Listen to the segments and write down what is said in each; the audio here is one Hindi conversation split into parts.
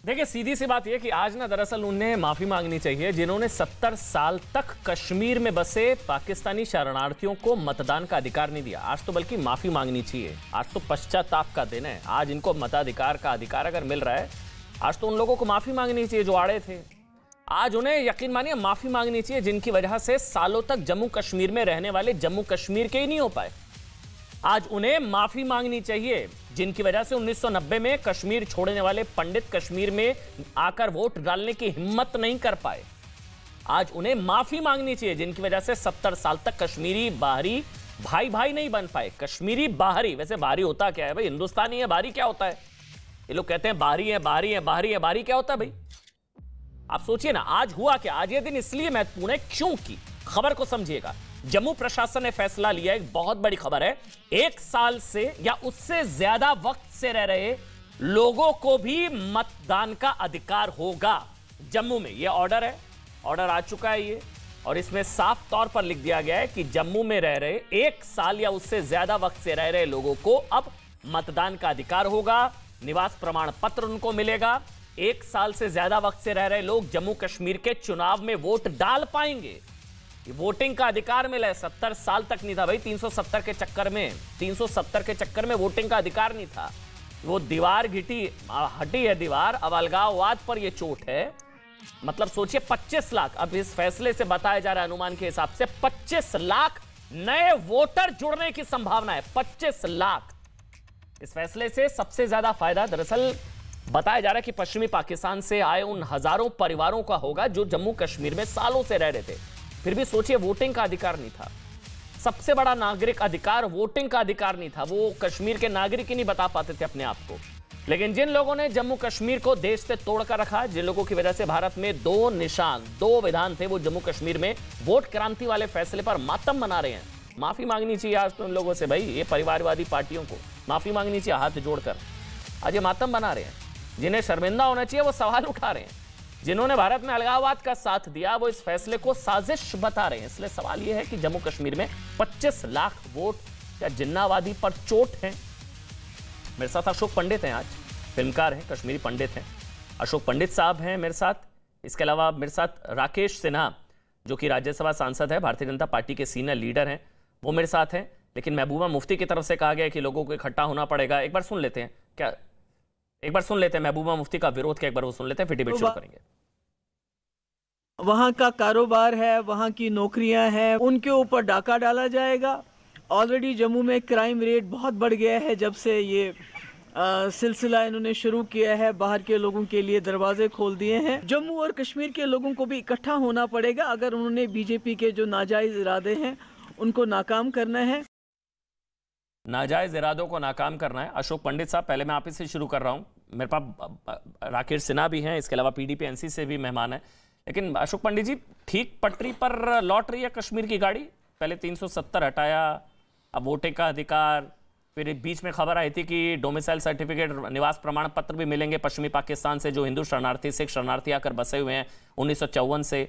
देखिए, सीधी सी बात यह कि आज ना दरअसल उन्हें माफी मांगनी चाहिए जिन्होंने 70 साल तक कश्मीर में बसे पाकिस्तानी शरणार्थियों को मतदान का अधिकार नहीं दिया। आज तो बल्कि माफी मांगनी चाहिए। आज तो पश्चाताप का दिन है। आज इनको मताधिकार का अधिकार अगर मिल रहा है, आज तो उन लोगों को माफी मांगनी चाहिए जो आड़े थे। आज उन्हें यकीन मानिए माफी मांगनी चाहिए जिनकी वजह से सालों तक जम्मू कश्मीर में रहने वाले जम्मू कश्मीर के ही नहीं हो पाए। आज उन्हें माफी मांगनी चाहिए जिनकी वजह से 1990 में कश्मीर छोड़ने वाले पंडित कश्मीर में आकर वोट डालने की हिम्मत नहीं कर पाए। आज उन्हें माफी मांगनी चाहिए जिनकी वजह से 70 साल तक कश्मीरी बाहरी भाई भाई नहीं बन पाए। कश्मीरी बाहरी, वैसे बाहरी होता क्या है भाई? हिंदुस्तानी है, बाहरी क्या होता है? ये लोग कहते हैं बाहरी है, बाहरी है, बाहरी है, बाहरी क्या होता है भाई? आप सोचिए ना, आज हुआ क्या? आज ये दिन इसलिए महत्वपूर्ण है क्योंकि खबर को समझिएगा। जम्मू प्रशासन ने फैसला लिया, एक बहुत बड़ी खबर है। 1 साल से या उससे ज्यादा वक्त से रह रहे लोगों को भी मतदान का अधिकार होगा जम्मू में। यह ऑर्डर है, ऑर्डर आ चुका है ये, और इसमें साफ तौर पर लिख दिया गया है कि जम्मू में रह रहे 1 साल या उससे ज्यादा वक्त से रह रहे लोगों को अब मतदान का अधिकार होगा। निवास प्रमाण पत्र उनको मिलेगा। 1 साल से ज्यादा वक्त से रह रहे लोग जम्मू कश्मीर के चुनाव में वोट डाल पाएंगे। वोटिंग का अधिकार मिला है। 70 साल तक नहीं था भाई। 370 के चक्कर में वोटिंग का अधिकार नहीं था। वो दीवार हटी है दीवार। अब अलगाववाद पर ये चोट है। मतलब सोचिए 25 लाख, अब इस फैसले से बताया जा रहा है अनुमान के हिसाब से 25 लाख नए वोटर जुड़ने की संभावना है। 25 लाख। इस फैसले से सबसे ज्यादा फायदा दरअसल बताया जा रहा है कि पश्चिमी पाकिस्तान से आए उन हजारों परिवारों का होगा जो जम्मू कश्मीर में सालों से रह रहे थे। फिर भी सोचिए, वोटिंग का अधिकार नहीं था। सबसे बड़ा नागरिक अधिकार वोटिंग का अधिकार नहीं था। वो कश्मीर के नागरिक ही नहीं बता पाते थे अपने आप को। लेकिन जिन लोगों ने जम्मू कश्मीर को देश से तोड़कर रखा, जिन लोगों की वजह से भारत में 2 निशान 2 विधान थे, वो जम्मू कश्मीर में वोट क्रांति वाले फैसले पर मातम मना रहे हैं। माफी मांगनी चाहिए आज तो उन लोगों से भाई। ये परिवारवादी पार्टियों को माफी मांगनी चाहिए हाथ जोड़कर। आज ये मातम बना रहे हैं। जिन्हें शर्मिंदा होना चाहिए वो सवाल उठा रहे हैं। जिन्होंने भारत में अलगाववाद का साथ दिया वो इस फैसले को साजिश बता रहे हैं। इसलिए सवाल यह है कि जम्मू कश्मीर में 25 लाख वोट क्या जिन्नावादी पर चोट है? मेरे साथ अशोक पंडित हैं, आज फिल्मकार हैं, कश्मीरी पंडित हैं। अशोक पंडित साहब हैं मेरे साथ। इसके अलावा मेरे साथ राकेश सिन्हा जो कि राज्यसभा सांसद है, भारतीय जनता पार्टी के सीनियर लीडर हैं, वो मेरे साथ हैं। लेकिन महबूबा मुफ्ती की तरफ से कहा गया कि लोगों को इकट्ठा होना पड़ेगा। एक बार सुन लेते हैं क्या? एक बार सुन लेते हैं महबूबा मुफ्ती का विरोध क्या, एक बार वो सुन लेते हैं, फिर डिबेट शुरू करेंगे। वहाँ का कारोबार है, वहाँ की नौकरियां हैं, उनके ऊपर डाका डाला जाएगा। ऑलरेडी जम्मू में क्राइम रेट बहुत बढ़ गया है जब से ये सिलसिला इन्होंने शुरू किया है। बाहर के लोगों के लिए दरवाजे खोल दिए हैं। जम्मू और कश्मीर के लोगों को भी इकट्ठा होना पड़ेगा अगर उन्होंने बीजेपी के जो नाजायज इरादे हैं उनको नाकाम करना है। नाजायज इरादों को नाकाम करना है। अशोक पंडित साहब, पहले मैं आप ही से शुरू कर रहा हूं। मेरे पास राकेश सिन्हा भी हैं, इसके अलावा पीडीपी एनसी से भी मेहमान है। लेकिन अशोक पंडित जी, ठीक पटरी पर लौट रही है कश्मीर की गाड़ी? पहले 370 हटाया, अब वोटिंग का अधिकार, फिर बीच में खबर आई थी कि डोमिसाइल सर्टिफिकेट, निवास प्रमाण पत्र भी मिलेंगे पश्चिमी पाकिस्तान से जो हिंदू शरणार्थी, सिख शरणार्थी आकर बसे हुए हैं 1954 से।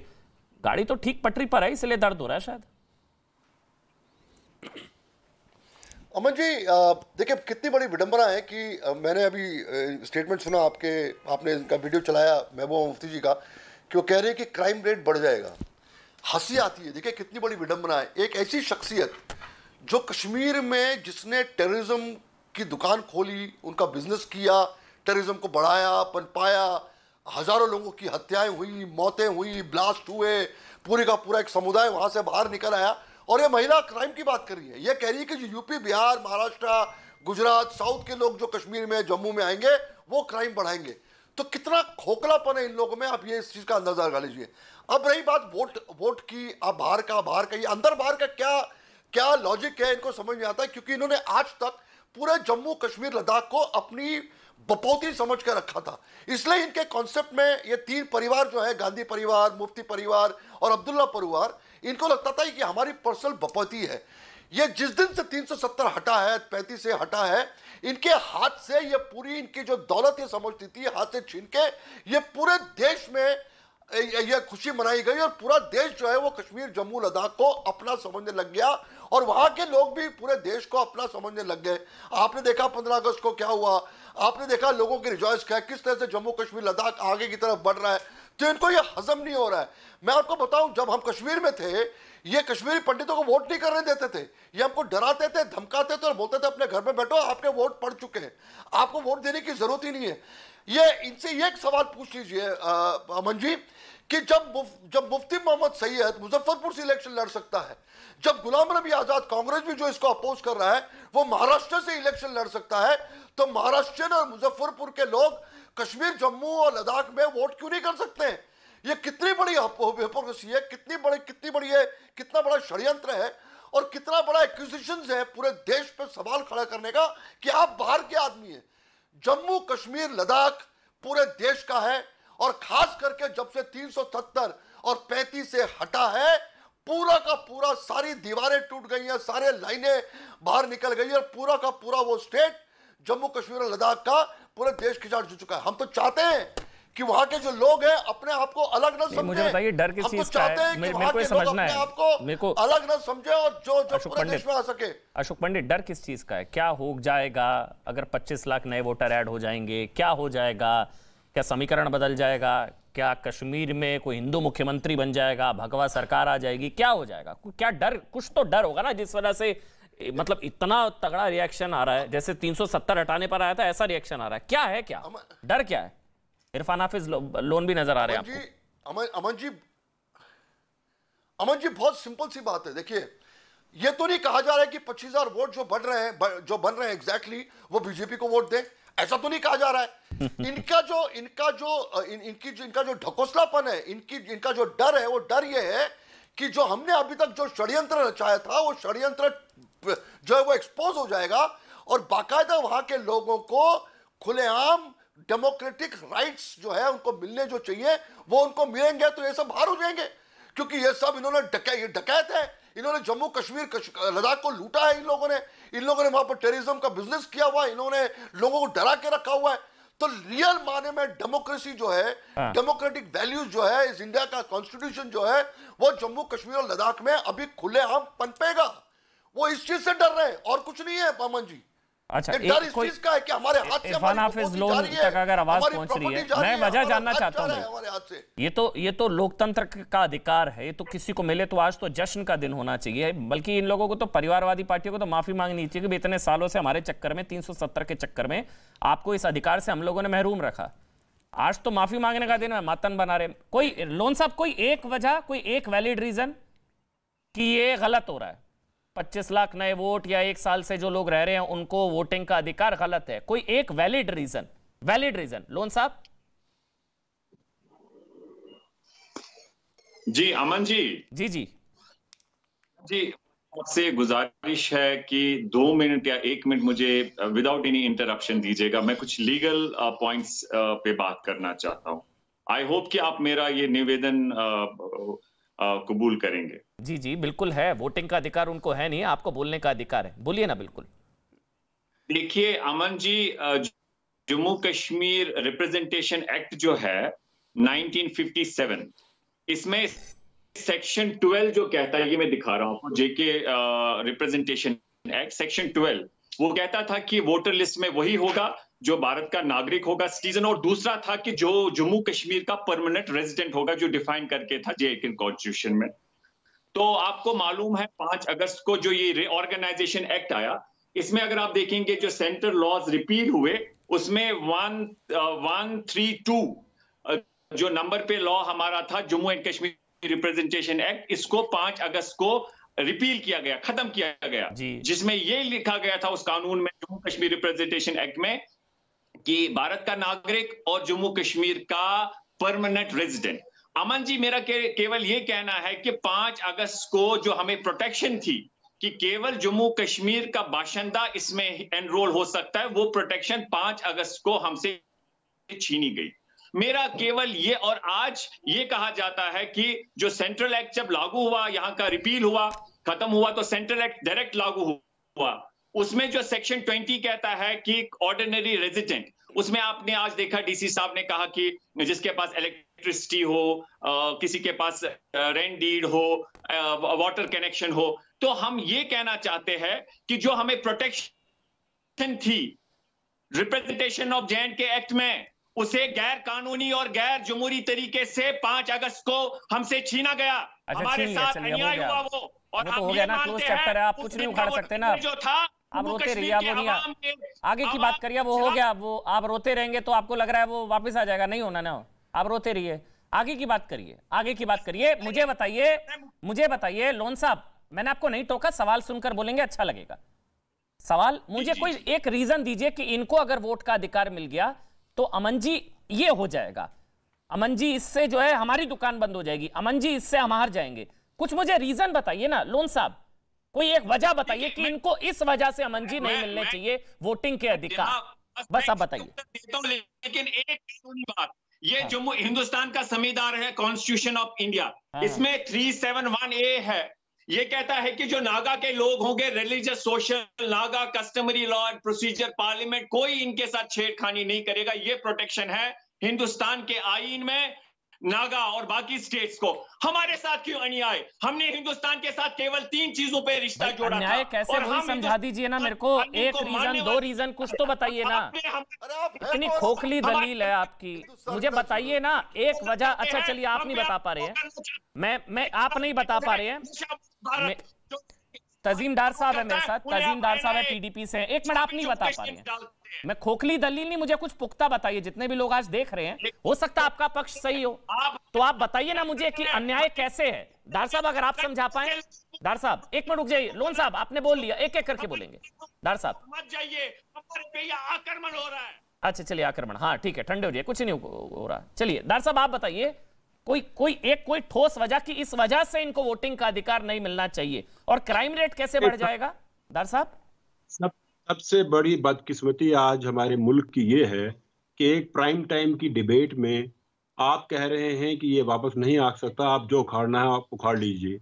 गाड़ी तो ठीक पटरी पर है, इसलिए दर्द हो रहा है शायद। अमन जी, देखिए कितनी बड़ी विडंबना है कि मैंने अभी स्टेटमेंट सुना आपने इनका वीडियो चलाया महबूबा मुफ्ती जी का, कि वो कह रहे हैं कि क्राइम रेट बढ़ जाएगा। हंसी आती है। देखिए कितनी बड़ी विडंबना है। एक ऐसी शख्सियत जो कश्मीर में जिसने टेररिज्म की दुकान खोली, उनका बिजनेस किया, टेररिज्म को बढ़ाया, पनपाया, हजारों लोगों की हत्याएं हुई, मौतें हुई, ब्लास्ट हुए, पूरी का पूरा एक समुदाय वहां से बाहर निकल आया, और ये महिला क्राइम की बात कर रही है। ये कह रही है कि जो यूपी, बिहार, महाराष्ट्र, गुजरात, साउथ के लोग जो कश्मीर में, जम्मू में आएंगे वो क्राइम बढ़ाएंगे। तो कितना खोखलापन है इन लोगों में, आप ये इस चीज का अंदाजा लगा लीजिए। अब रही बात वोट की, आप बाहर का, ये अंदर बाहर का क्या लॉजिक है, इनको समझ में आता है। क्योंकि इन्होंने आज तक पूरे जम्मू कश्मीर लद्दाख को अपनी बपौती समझ कर रखा था। इसलिए इनके कॉन्सेप्ट में ये 3 परिवार जो है, गांधी परिवार, मुफ्ती परिवार और अब्दुल्ला परिवार, इनको लगता था कि हमारी पर्सनल बपौती है। ये जिस दिन से 370 हटा है, 35 से हटा है, इनके हाथ से ये पूरी इनकी जो दौलत ये समझती थी हाथ से छीन के ये पूरे देश में ये खुशी मनाई गई, और पूरा देश जो है वो कश्मीर, जम्मू, लद्दाख को अपना समझने लग गया। और वहां के लोग भी पूरे देश को अपना समझने लग गए। आपने देखा 15 अगस्त को क्या हुआ, आपने देखा लोगों की रिजॉइस क्या, किस तरह से जम्मू कश्मीर लद्दाख आगे की तरफ बढ़ रहा है, तो इनको ये हजम नहीं हो रहा है। मैं आपको बताऊं, जब हम कश्मीर में थे, ये कश्मीरी पंडितों को वोट नहीं करने देते थे, ये हमको डराते थे, धमकाते थे और बोलते थे अपने घर में बैठो, आपके वोट पड़ चुके हैं, आपको वोट देने की जरूरत ही नहीं है। ये इनसे ये एक सवाल पूछ लीजिए अमन जी, कि जब मुफ्ती मोहम्मद सैयद मुजफ्फरपुर से इलेक्शन लड़ सकता है, जब गुलाम नबी आजाद, कांग्रेस भी जो इसको अपोज कर रहा है, वो महाराष्ट्र से इलेक्शन लड़ सकता है, तो महाराष्ट्र और मुजफ्फरपुर के लोग कश्मीर, जम्मू और लद्दाख में वोट क्यों नहीं कर सकते हैं? ये कितनी बड़ी हिपोक्रेसी है, कितनी बड़ी है, कितना बड़ा षड्यंत्र है और कितना बड़ा एक्विजिशन है पूरे देश पे सवाल खड़ा करने का कि आप बाहर के आदमी हैं। जम्मू कश्मीर लद्दाख पूरे देश का है और खास करके जब से 370 और 35 से हटा है, पूरा का पूरा सारी दीवारें टूट गई हैं, सारे लाइनें बाहर निकल गई और पूरा का पूरा वो स्टेट जम्मू कश्मीर और लद्दाख का पूरे देश खिंचाड़ हो चुका है। हम तो चाहते हैं कि वहां के जो लोग हैं अपने आप को अलग न समझें। मुझे बताइए डर किस चीज का है? मेरे को समझना है, मेरे को अलग न समझे और जो पूरे देश में आ सके। अशोक पंडित, डर किस चीज का है? क्या हो जाएगा अगर 25 लाख नए वोटर ऐड हो जाएंगे? क्या हो जाएगा? क्या समीकरण बदल जाएगा? क्या कश्मीर में कोई हिंदू मुख्यमंत्री बन जाएगा? भगवा सरकार आ जाएगी? क्या हो जाएगा? क्या डर, कुछ तो डर होगा ना, जिस वजह से मतलब इतना तगड़ा रिएक्शन आ रहा है, जैसे 370 हटाने पर आया था ऐसा रिएक्शन आ रहा है। क्या है, क्या डर क्या है? इरफान हाफिज लोन भी नजर आ रहे हैं आपको। अमन जी बहुत सिंपल सी बात है। देखिए, ये तो नहीं कहा जा रहा है कि 25,000 वोट जो बन रहे हैं एग्जैक्टली वो बीजेपी को वोट दें, ऐसा तो नहीं कहा जा रहा है। इनका जो ढकोसलापन है, इनका जो डर है, वो डर ये है कि जो हमने अभी तक जो षड्यंत्र रचाया था, वो षड्यंत्र जो है वो एक्सपोज हो जाएगा और बाकायदा वहां के लोगों को खुलेआम डेमोक्रेटिक राइट्स जो है उनको मिलने जो चाहिए वो उनको मिलेंगे, तो ये सब बाहर हो जाएंगे। क्योंकि ये सब इन्होंने डकैत है, इन्होंने जम्मू कश्मीर लद्दाख को लूटा है, इन लोगों ने वहां पर टेररिज्म का बिजनेस किया हुआ है, इन्होंने लोगों को डरा के रखा हुआ है। तो रियल माने में डेमोक्रेसी जो है, डेमोक्रेटिक वैल्यूज जो है, इस इंडिया का कॉन्स्टिट्यूशन जो है, वो जम्मू कश्मीर और लद्दाख में अभी खुलेआम पनपेगा। वो इस चीज से डर रहे हैं और कुछ नहीं है अमन जी। अच्छा, डर इस चीज का है कि हमारे हाथ से इरफान हाफिज लोन तक अगर आवाज पहुंच रही है, मैं वजह जानना चाहता हूं। ये तो लोकतंत्र का अधिकार है, ये तो किसी को मिले तो आज तो जश्न का दिन होना चाहिए। बल्कि इन लोगों को तो, परिवारवादी पार्टियों को तो माफी मांगनी चाहिए कि इतने सालों से हमारे चक्कर में, 370 के चक्कर में आपको इस अधिकार से हम लोगों ने महरूम रखा। आज तो माफी मांगने का दिन है, मातन बना रहे। कोई लोन साहब, कोई एक वजह, कोई एक वैलिड रीजन कि ये गलत हो रहा है? 25 लाख नए वोट या 1 साल से जो लोग रह रहे हैं उनको वोटिंग का अधिकार गलत है, कोई एक वैलिड रीजन लोन साहब? जी अमन जी, जी आपसे गुजारिश है कि 2 मिनट या 1 मिनट मुझे विदाउट एनी इंटरप्शन दीजिएगा। मैं कुछ लीगल पॉइंट्स पे बात करना चाहता हूं। आई होप कि आप मेरा ये निवेदन कबूल करेंगे। जी बिल्कुल है, वोटिंग का अधिकार उनको है नहीं, आपको बोलने का अधिकार है, बोलिए ना। बिल्कुल। देखिए अमन जी, जम्मू कश्मीर रिप्रेजेंटेशन एक्ट जो है 1957, इसमें सेक्शन 12 जो कहता है, ये मैं दिखा रहा हूं आपको, जेके रिप्रेजेंटेशन एक्ट सेक्शन 12, वो कहता था कि वोटर लिस्ट में वही होगा जो भारत का नागरिक होगा, सिटीजन, और दूसरा था कि जो जम्मू कश्मीर का परमानेंट रेजिडेंट होगा, जो डिफाइन करके था जेके कॉन्स्टिट्यूशन में। तो आपको मालूम है 5 अगस्त को जो ये रिऑर्गेनाइजेशन एक्ट आया, इसमें अगर आप देखेंगे जो सेंट्रल लॉज रिपील हुए, उसमें 132 जो नंबर पे लॉ हमारा था, Jammu and Kashmir representation act, इसको 5 अगस्त को रिपील किया गया, खत्म किया गया, जिसमें ये लिखा गया था उस कानून में, जम्मू कश्मीर रिप्रेजेंटेशन एक्ट में, कि भारत का नागरिक और जम्मू कश्मीर का परमानेंट रेजिडेंट। अमन जी, मेरा केवल ये कहना है कि 5 अगस्त को जो हमें प्रोटेक्शन थी कि केवल जम्मू कश्मीर का बाशिंदा इसमें एनरोल हो सकता है, वो प्रोटेक्शन 5 अगस्त को हमसे छीनी गई। मेरा केवल ये, और आज ये कहा जाता है कि जो सेंट्रल एक्ट जब लागू हुआ, यहां का रिपील हुआ, खत्म हुआ, तो सेंट्रल एक्ट डायरेक्ट लागू हुआ। उसमें जो सेक्शन 20 कहता है कि ऑर्डिनरी रेजिडेंट, उसमें आपने आज देखा डीसी साहब ने कहा कि जिसके पास इलेक्ट्रिक इलेक्ट्रिसिटी हो, किसी के पास रेंट डीड हो, वाटर कनेक्शन हो, तो हम ये कहना चाहते हैं कि जो हमें प्रोटेक्शन थी रिप्रेजेंटेशन ऑफ जे.एंड.के एक्ट में, उसे गैर कानूनी और गैर जमहूरी तरीके से 5 अगस्त को हमसे छीना गया। हमारे साथ अन्याय हुआ वो, और तो हो गया ना, क्लोज चैप्टर है, आप कुछ नहीं उखाड़ सकते ना। जो था आप रोते रहिए, आप वो नहीं, आगे की बात करिए, वो हो गया, वो आप रोते रहेंगे तो आपको लग रहा है वो वापस आ जाएगा, नहीं होना ना। आप रोते रहिए, आगे की बात करिए, आगे की बात करिए। मुझे बताइए लोन साहब, मैंने आपको नहीं टोका, सवाल सुनकर बोलेंगे अच्छा लगेगा। सवाल, मुझे कोई एक रीजन दीजिए कि इनको अगर वोट का अधिकार मिल गया तो अमन जी ये हो जाएगा, अमन जी इससे जो है हमारी दुकान बंद हो जाएगी, अमन जी इससे हम हार जाएंगे। कुछ मुझे रीजन बताइए ना लोन साहब, कोई एक वजह बताइए कि इनको इस वजह से अमन जी नहीं मिलने चाहिए वोटिंग के अधिकार, बस आप बताइए। लेकिन एक कानूनी बात, ये जम्मू हिंदुस्तान का संविधान है, कॉन्स्टिट्यूशन ऑफ इंडिया, इसमें 371A है, ये कहता है कि जो नागा के लोग होंगे, religious, social, Naga, customary law and procedure, parliament कोई इनके साथ छेड़खानी नहीं करेगा। ये प्रोटेक्शन है हिंदुस्तान के आईन में। नागा और बाकी स्टेट्स को हमारे साथ क्यों अन्याय? हमने हिंदुस्तान के साथ केवल 3 चीजों पे रिश्ता जोड़ा था। अन्याय कैसे, वही समझा दीजिए ना मेरे को, एक रीजन, 2 रीजन कुछ तो बताइए ना। इतनी खोखली दलील है आपकी, मुझे बताइए ना एक वजह। अच्छा चलिए, आप नहीं बता पा रहे हैं, मैं आप नहीं बता पा रहे हैं। तजीम डार साहब है मेरे साथ, तजीम डार साहब है पीडीपी से, एक मिनट, आप नहीं बता पा रहे हैं। मैं खोखली दलील नहीं, मुझे कुछ पुख्ता बताइए। जितने भी लोग आज देख रहे हैं, हो सकता है आपका पक्ष सही हो, तो आप बताइए ना मुझे कि अन्याय कैसे है। डार साहब अगर आप समझा पाए। डार साहब एक मिनट रुक जाइए, लोन साहब आपने बोल लिया, एक एक करके बोलेंगे। डार साहब मत जाइए, हमारे पे आक्रमण हो रहा है। अच्छा चलिए, आक्रमण, हाँ ठीक है, ठंडे हो जाइए, कुछ नहीं हो रहा। चलिए डार साहब आप बताइए कोई ठोस वजह कि इस वजह से इनको वोटिंग का अधिकार नहीं मिलना चाहिए, और क्राइम रेट कैसे बढ़ जाएगा। डार साहब, सबसे बड़ी बदकिस्मती आज हमारे मुल्क की ये है कि एक प्राइम टाइम की डिबेट में आप कह रहे हैं कि ये वापस नहीं आ सकता, आप जो उखाड़ना है आप उखाड़ लीजिए।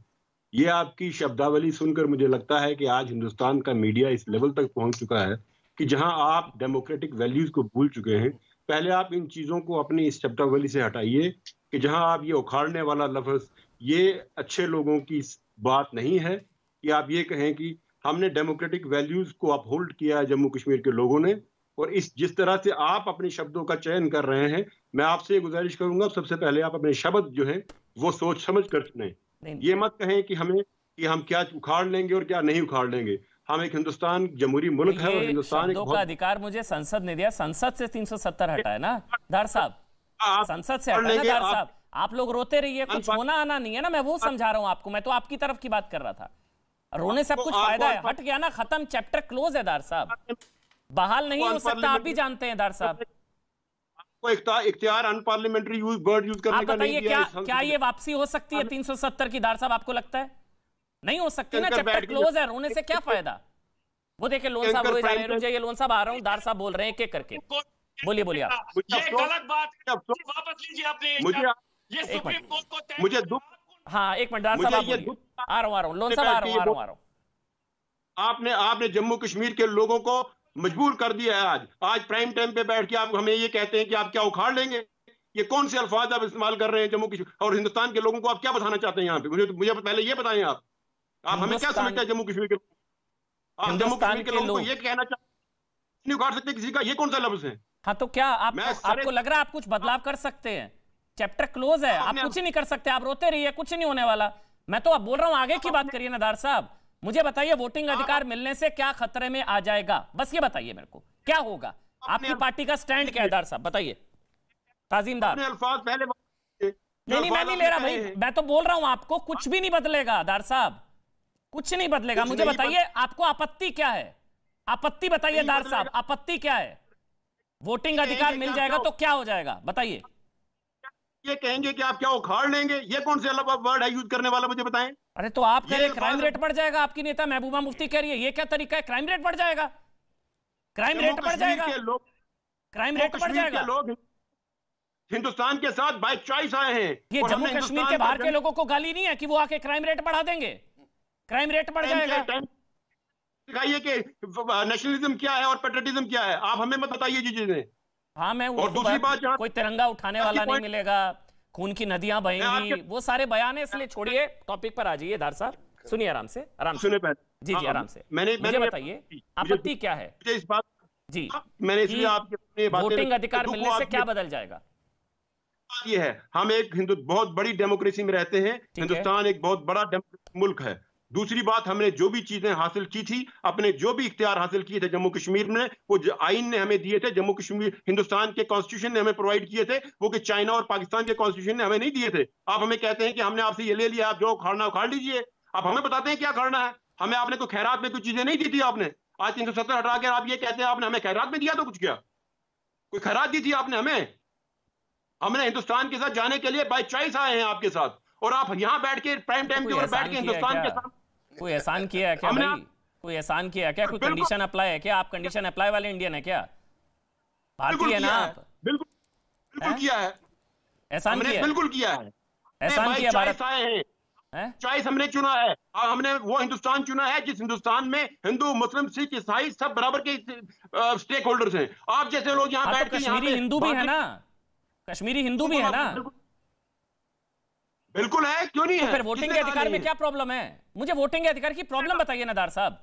ये आपकी शब्दावली सुनकर मुझे लगता है कि आज हिंदुस्तान का मीडिया इस लेवल तक पहुंच चुका है कि जहां आप डेमोक्रेटिक वैल्यूज को भूल चुके हैं। पहले आप इन चीजों को अपनी इस शब्दावली से हटाइए कि जहां आप ये उखाड़ने वाला लफ्ज, ये अच्छे लोगों की बात नहीं है कि आप ये कहें कि हमने डेमोक्रेटिक वैल्यूज को अपहोल्ड किया है जम्मू कश्मीर के लोगों ने। और जिस तरह से आप अपने शब्दों का चयन कर रहे हैं, मैं आपसे गुजारिश करूंगा सबसे पहले आप अपने शब्द जो हैं वो सोच समझ कर चुनें। ये मत कहें कि हम क्या उखाड़ लेंगे और क्या नहीं उखाड़ लेंगे। हम एक हिंदुस्तान जमहूरी मुल्क है, और हिंदुस्तान का अधिकार मुझे संसद ने दिया, संसद से 370 हटाए ना डार साहब, संसद से हटाए ना डार साहब। आप लोग रोते रहिए, कुछ होना आना नहीं है ना, मैं वो समझा रहा हूं आपको, मैं तो आपकी तरफ की बात कर रहा था। रोने से अब कुछ फायदा है, हट गया ना, खत्म, चैप्टर क्लोज है। डार साहब बहाल नहीं हो सकता, आप भी जानते हैं। डार साहब आपको इख्तियार अनपार्लियामेंट्री वर्ड यूज करने का नहीं दिया। क्या ये वापसी हो सकती है 370 की? डार साहब आपको लगता है नहीं हो सकती ना, चैप्टर क्लोज है, रोने से क्या फायदा। वो देखिए लोन साहब रोए जा रहे हैं, रुक जाइए लोन साहब, आ रहा हूं। डार साहब बोल रहे हैं एक एक करके, बोलिए आप। ये गलत बात है, वापस लीजिए अपने, ये सुप्रीम कोर्ट को मुझे दुख, हाँ एक मिनट डार साहब, आ रहा हूं लोन साहब, आ रहा हूं। आपने जम्मू कश्मीर के लोगों को मजबूर कर दिया है। आज प्राइम टाइम पे बैठ के आप हमें ये कहते हैं कि आप क्या उखाड़ लेंगे। ये कौन से अल्फाज आप इस्तेमाल कर रहे हैं जम्मू कश्मीर और हिंदुस्तान के लोगों को? आप क्या बताना चाहते हैं यहाँ पे? मुझे पहले ये बताएं, आप हमें क्या समझते हैं जम्मू कश्मीर के? आप जम्मू कश्मीर के लोगों को ये कहना चाहते नहीं उखाड़ सकते किसी का, ये कौन सा लफ्ज है? हाँ तो क्या आपको लग रहा है आप कुछ बदलाव कर सकते हैं? चैप्टर क्लोज है, आप कुछ नहीं कर सकते, आप रोते रहिए, कुछ नहीं होने वाला। मैं तो अब बोल रहा हूं आगे की बात करिए ना डार साहब। मुझे बताइए वोटिंग अधिकार मिलने से क्या खतरे में आ जाएगा, बस ये बताइए मेरे को, क्या होगा? आपकी पार्टी का स्टैंड क्या है डार साहब, बताइए। ताजीमदार नहीं, मैं नहीं ले रहा भाई, मैं तो बोल रहा हूं आपको कुछ भी नहीं बदलेगा डार साहब, कुछ नहीं बदलेगा। मुझे बताइए आपको आपत्ति क्या है? आपत्ति बताइए डार साहब, आपत्ति क्या है? वोटिंग अधिकार मिल जाएगा तो क्या हो जाएगा, बताइए। ये कहेंगे कि आप क्या उखाड़ लेंगे, ये कौन से वर्ड है यूज करने वाला, मुझे बताएं। अरे तो आप कह रहे हैं क्राइम रेट बढ़ जाएगा, आपकी नेता महबूबा मुफ्ती कह रही है, ये क्या तरीका है? क्राइम रेट बढ़ जाएगा, क्राइम रेट बढ़ जाएगा, क्राइम रेट बढ़ जाएगा। लोग हिंदुस्तान के साथ बाय चॉइस आए हैं। ये जम्मू कश्मीर के बाहर के लोगों को गाली नहीं है कि वो आके क्राइम रेट बढ़ा देंगे, क्राइम रेट बढ़ जाएगा। दिखाइए कि नेशनलिज्म क्या है और पेट्रियटिज्म क्या है, आप हमें मत बताइए जी चीजें। हाँ मैं, और दूसरी बात, कोई तिरंगा उठाने वाला नहीं मिलेगा, खून की नदियां बहेंगी, वो सारे बयान है, इसलिए छोड़िए, टॉपिक पर आ जाइए धार साहब, सुनिए आराम से, आराम से। जी जी आराम से। मुझे बताइए आपत्ति क्या है इस बात जी, मैंने इसलिए आपके वोटिंग अधिकार मिलने से क्या बदल जाएगा? ये है, हम एक बहुत बड़ी डेमोक्रेसी में रहते हैं, हिंदुस्तान एक बहुत बड़ा मुल्क है। दूसरी बात, हमने जो भी चीजें हासिल की थी, अपने जो भी इख्तियार हासिल किए थे जम्मू कश्मीर में, वो आइन ने हमें दिए थे, जम्मू कश्मीर हिंदुस्तान के कॉन्स्टिट्यूशन ने हमें प्रोवाइड किए थे, वो कि चाइना और पाकिस्तान के कॉन्स्टिट्यूशन ने हमें नहीं दिए थे। आप हमें कहते हैं कि हमने आपसे ये ले लिया, आप जो उखाड़ना उखाड़ लीजिए। आप हमें बताते हैं क्या करना है। हमें आपने कोई खैरात में कुछ चीजें नहीं दी थी आपने। आज 370 हटा कर आप ये कहते हैं आपने हमें खैरात में दिया तो कुछ क्या? कोई खैरात दी थी आपने हमें? हमने हिंदुस्तान के साथ जाने के लिए बाय चॉइस आए हैं आपके साथ, और आप यहां बैठ के प्राइम टाइम के ऊपर बैठ के हिंदुस्तान के साथ कोई एहसान किया है क्या भाई? कोई एहसान किया है क्या? कोई कंडीशन अप्लाई है क्या? आप कंडीशन अप्लाई वाले इंडियन है क्या? भारतीय है ना आप? बिल्कुल किया है, एहसान किया, बिल्कुल किया है, एहसान किया। भारत आए हैं, चॉइस हमने चुना है, हमने वो हिंदुस्तान चुना है जिस हिंदुस्तान में हिंदू मुस्लिम सिख ईसाई सब बराबर के स्टेक होल्डर्स हैं। आप जैसे लोग यहाँ बैठ के कश्मीरी हिंदू भी है ना, कश्मीरी हिंदू भी है ना? बिल्कुल है, क्यों नहीं है? तो फिर वोटिंग के अधिकार में क्या प्रॉब्लम है? मुझे वोटिंग के अधिकार की प्रॉब्लम बताइए ना दार साहब,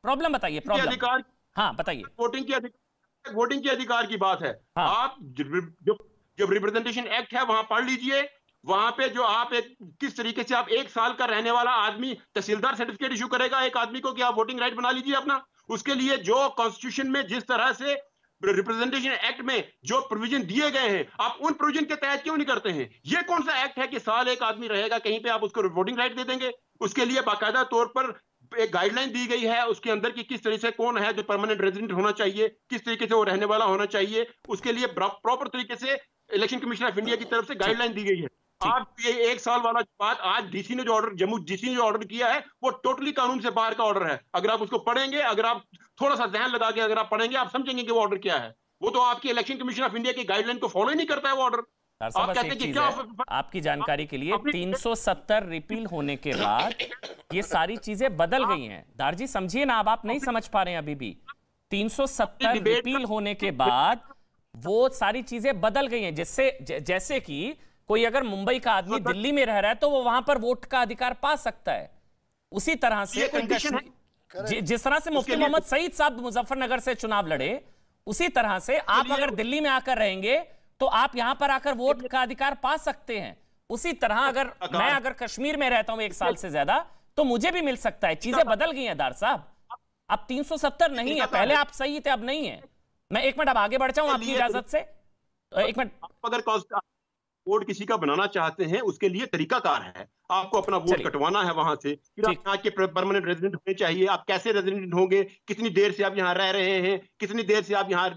प्रॉब्लम बताइए, प्रॉब्लम। हाँ बताइए। वोटिंग के अधिकार की बात है। हाँ। आप जब रिप्रेजेंटेशन एक्ट है वहां पढ़ लीजिए, वहां पे जो आप किस तरीके से आप 1 साल का रहने वाला आदमी तहसीलदार सर्टिफिकेट इशू करेगा एक आदमी को कि आप वोटिंग राइट बना लीजिए अपना। उसके लिए जो कॉन्स्टिट्यूशन में जिस तरह से रिप्रेजेंटेशन एक्ट में जो प्रोविजन दिए गए हैं, आप उन प्रोविजन के तहत क्यों नहीं करते हैं? ये कौन सा एक्ट है कि साल एक आदमी रहेगा कहीं पे आप उसको वोटिंग राइट दे देंगे? उसके लिए बाकायदा तौर पर एक गाइडलाइन दी गई है उसके अंदर की किस तरह से कौन है जो परमानेंट रेजिडेंट होना चाहिए, किस तरीके से वो रहने वाला होना चाहिए, उसके लिए प्रॉपर तरीके से इलेक्शन कमीशन ऑफ इंडिया की तरफ से गाइडलाइन दी गई है। आप ये 1 साल वाला बात, आज डीसी ने जो ऑर्डर, जम्मू डीसी ने जो ऑर्डर किया है वो टोटली कानून से बाहर का ऑर्डर है। अगर आप उसको पढ़ेंगे, अगर आप थोड़ा सा ध्यान लगा के अगर आप पढ़ेंगे, आप समझेंगे कि वो ऑर्डर क्या है। वो तो आपकी इलेक्शन कमीशन ऑफ इंडिया की गाइडलाइन को फॉलो ही नहीं करता है वो ऑर्डर। आप कहते हैं कि क्या, आपकी जानकारी के लिए 370 रिपील होने के बाद ये सारी चीजें बदल गई हैं। दारजी समझिए ना, अब आप नहीं समझ पा रहे हैं अभी भी। 370 रिपील होने के बाद वो सारी चीजें बदल गई हैं, जिससे जैसे कि कोई अगर मुंबई का आदमी दिल्ली में रह रहा है तो वो वहां पर वोट का अधिकार पा सकता है। उसी तरह से कोई जिस तरह से मुफ्ती मोहम्मद सईद साहब मुजफ्फरनगर से चुनाव लड़े, उसी तरह से आप अगर दिल्ली में आकर रहेंगे तो आप यहां पर आकर वोट का अधिकार पा सकते हैं। उसी तरह अगर कश्मीर में रहता हूं 1 साल से ज्यादा तो मुझे भी मिल सकता है। चीजें बदल गई हैं दार साहब, अब 370 नहीं है, पहले आप सही थे अब नहीं है। मैं 1 मिनट अब आगे बढ़ जाऊं आपकी इजाजत से, 1 मिनट। अगर वोट किसी का बनाना चाहते हैं उसके लिए तरीकाकार है, आपको अपना वोट कटवाना है वहां से, फिर आप यहाँ के परमानेंट रेजिडेंट होने चाहिए। आप कैसे रेजिडेंट होंगे, कितनी देर से आप यहाँ रह रहे हैं, कितनी देर से आप यहाँ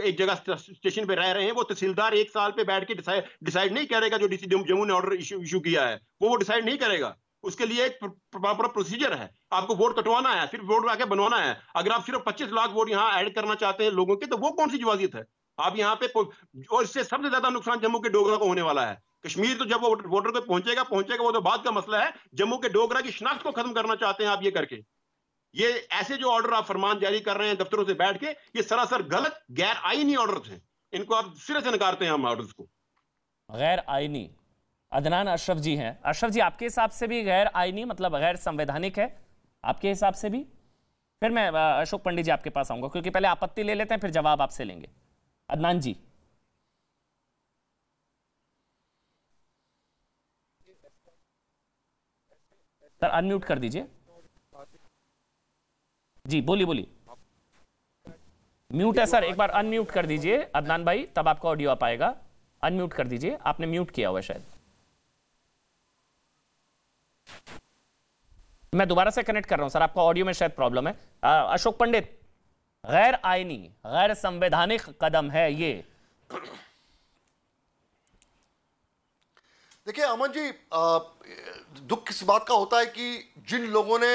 एक जगह स्टेशन पे रह रहे हैं, वो तहसीलदार 1 साल पे बैठ के डिसाइड नहीं करेगा। जो डीसी जम्मू ने ऑर्डर इशू किया है वो डिसाइड नहीं करेगा। उसके लिए एक प्रॉपर प्रोसीजर है, आपको वोट कटवाना है, फिर वोट आके बनवाना है। अगर आप सिर्फ 25 लाख वोट यहाँ ऐड करना चाहते हैं लोगों के, तो वो कौन सी जवाजियत है? आप यहाँ पे, और इससे सबसे ज्यादा नुकसान जम्मू के डोगरा को होने वाला है। कश्मीर तो जब वो वोटर को पहुंचेगा वो तो बात का मसला है। जम्मू के डोगरा की शनाख्त को खत्म करना चाहते हैं आप ये करके। ये ऐसे जो ऑर्डर आप फरमान जारी कर रहे हैं दफ्तरों से बैठ के, ये सरासर गलत गैर आईनी ऑर्डर थे। इनको आप सिरे से नकारते हैं हम ऑर्डर्स को, गैर आईनी। अदनान अशरफ जी हैं। अशरफ जी, आपके हिसाब से भी गैर आईनी मतलब गैर संवैधानिक है आपके हिसाब से भी? फिर मैं अशोक पंडित जी आपके पास आऊंगा, क्योंकि पहले आपत्ति ले लेते हैं फिर जवाब आपसे लेंगे। अदनान जी। सर अनम्यूट कर दीजिए जी, बोलिए। म्यूट है सर, एक बार अनम्यूट कर दीजिए अदनान भाई, तब आपका ऑडियो आ पाएगा। अनम्यूट कर दीजिए, आपने म्यूट किया हुआ शायद। मैं दोबारा से कनेक्ट कर रहा हूं सर, आपका ऑडियो में शायद प्रॉब्लम है। अशोक पंडित, गैर आईनी गैर संवैधानिक कदम है ये। देखिए अमन जी, दुख किस बात का होता है कि जिन लोगों ने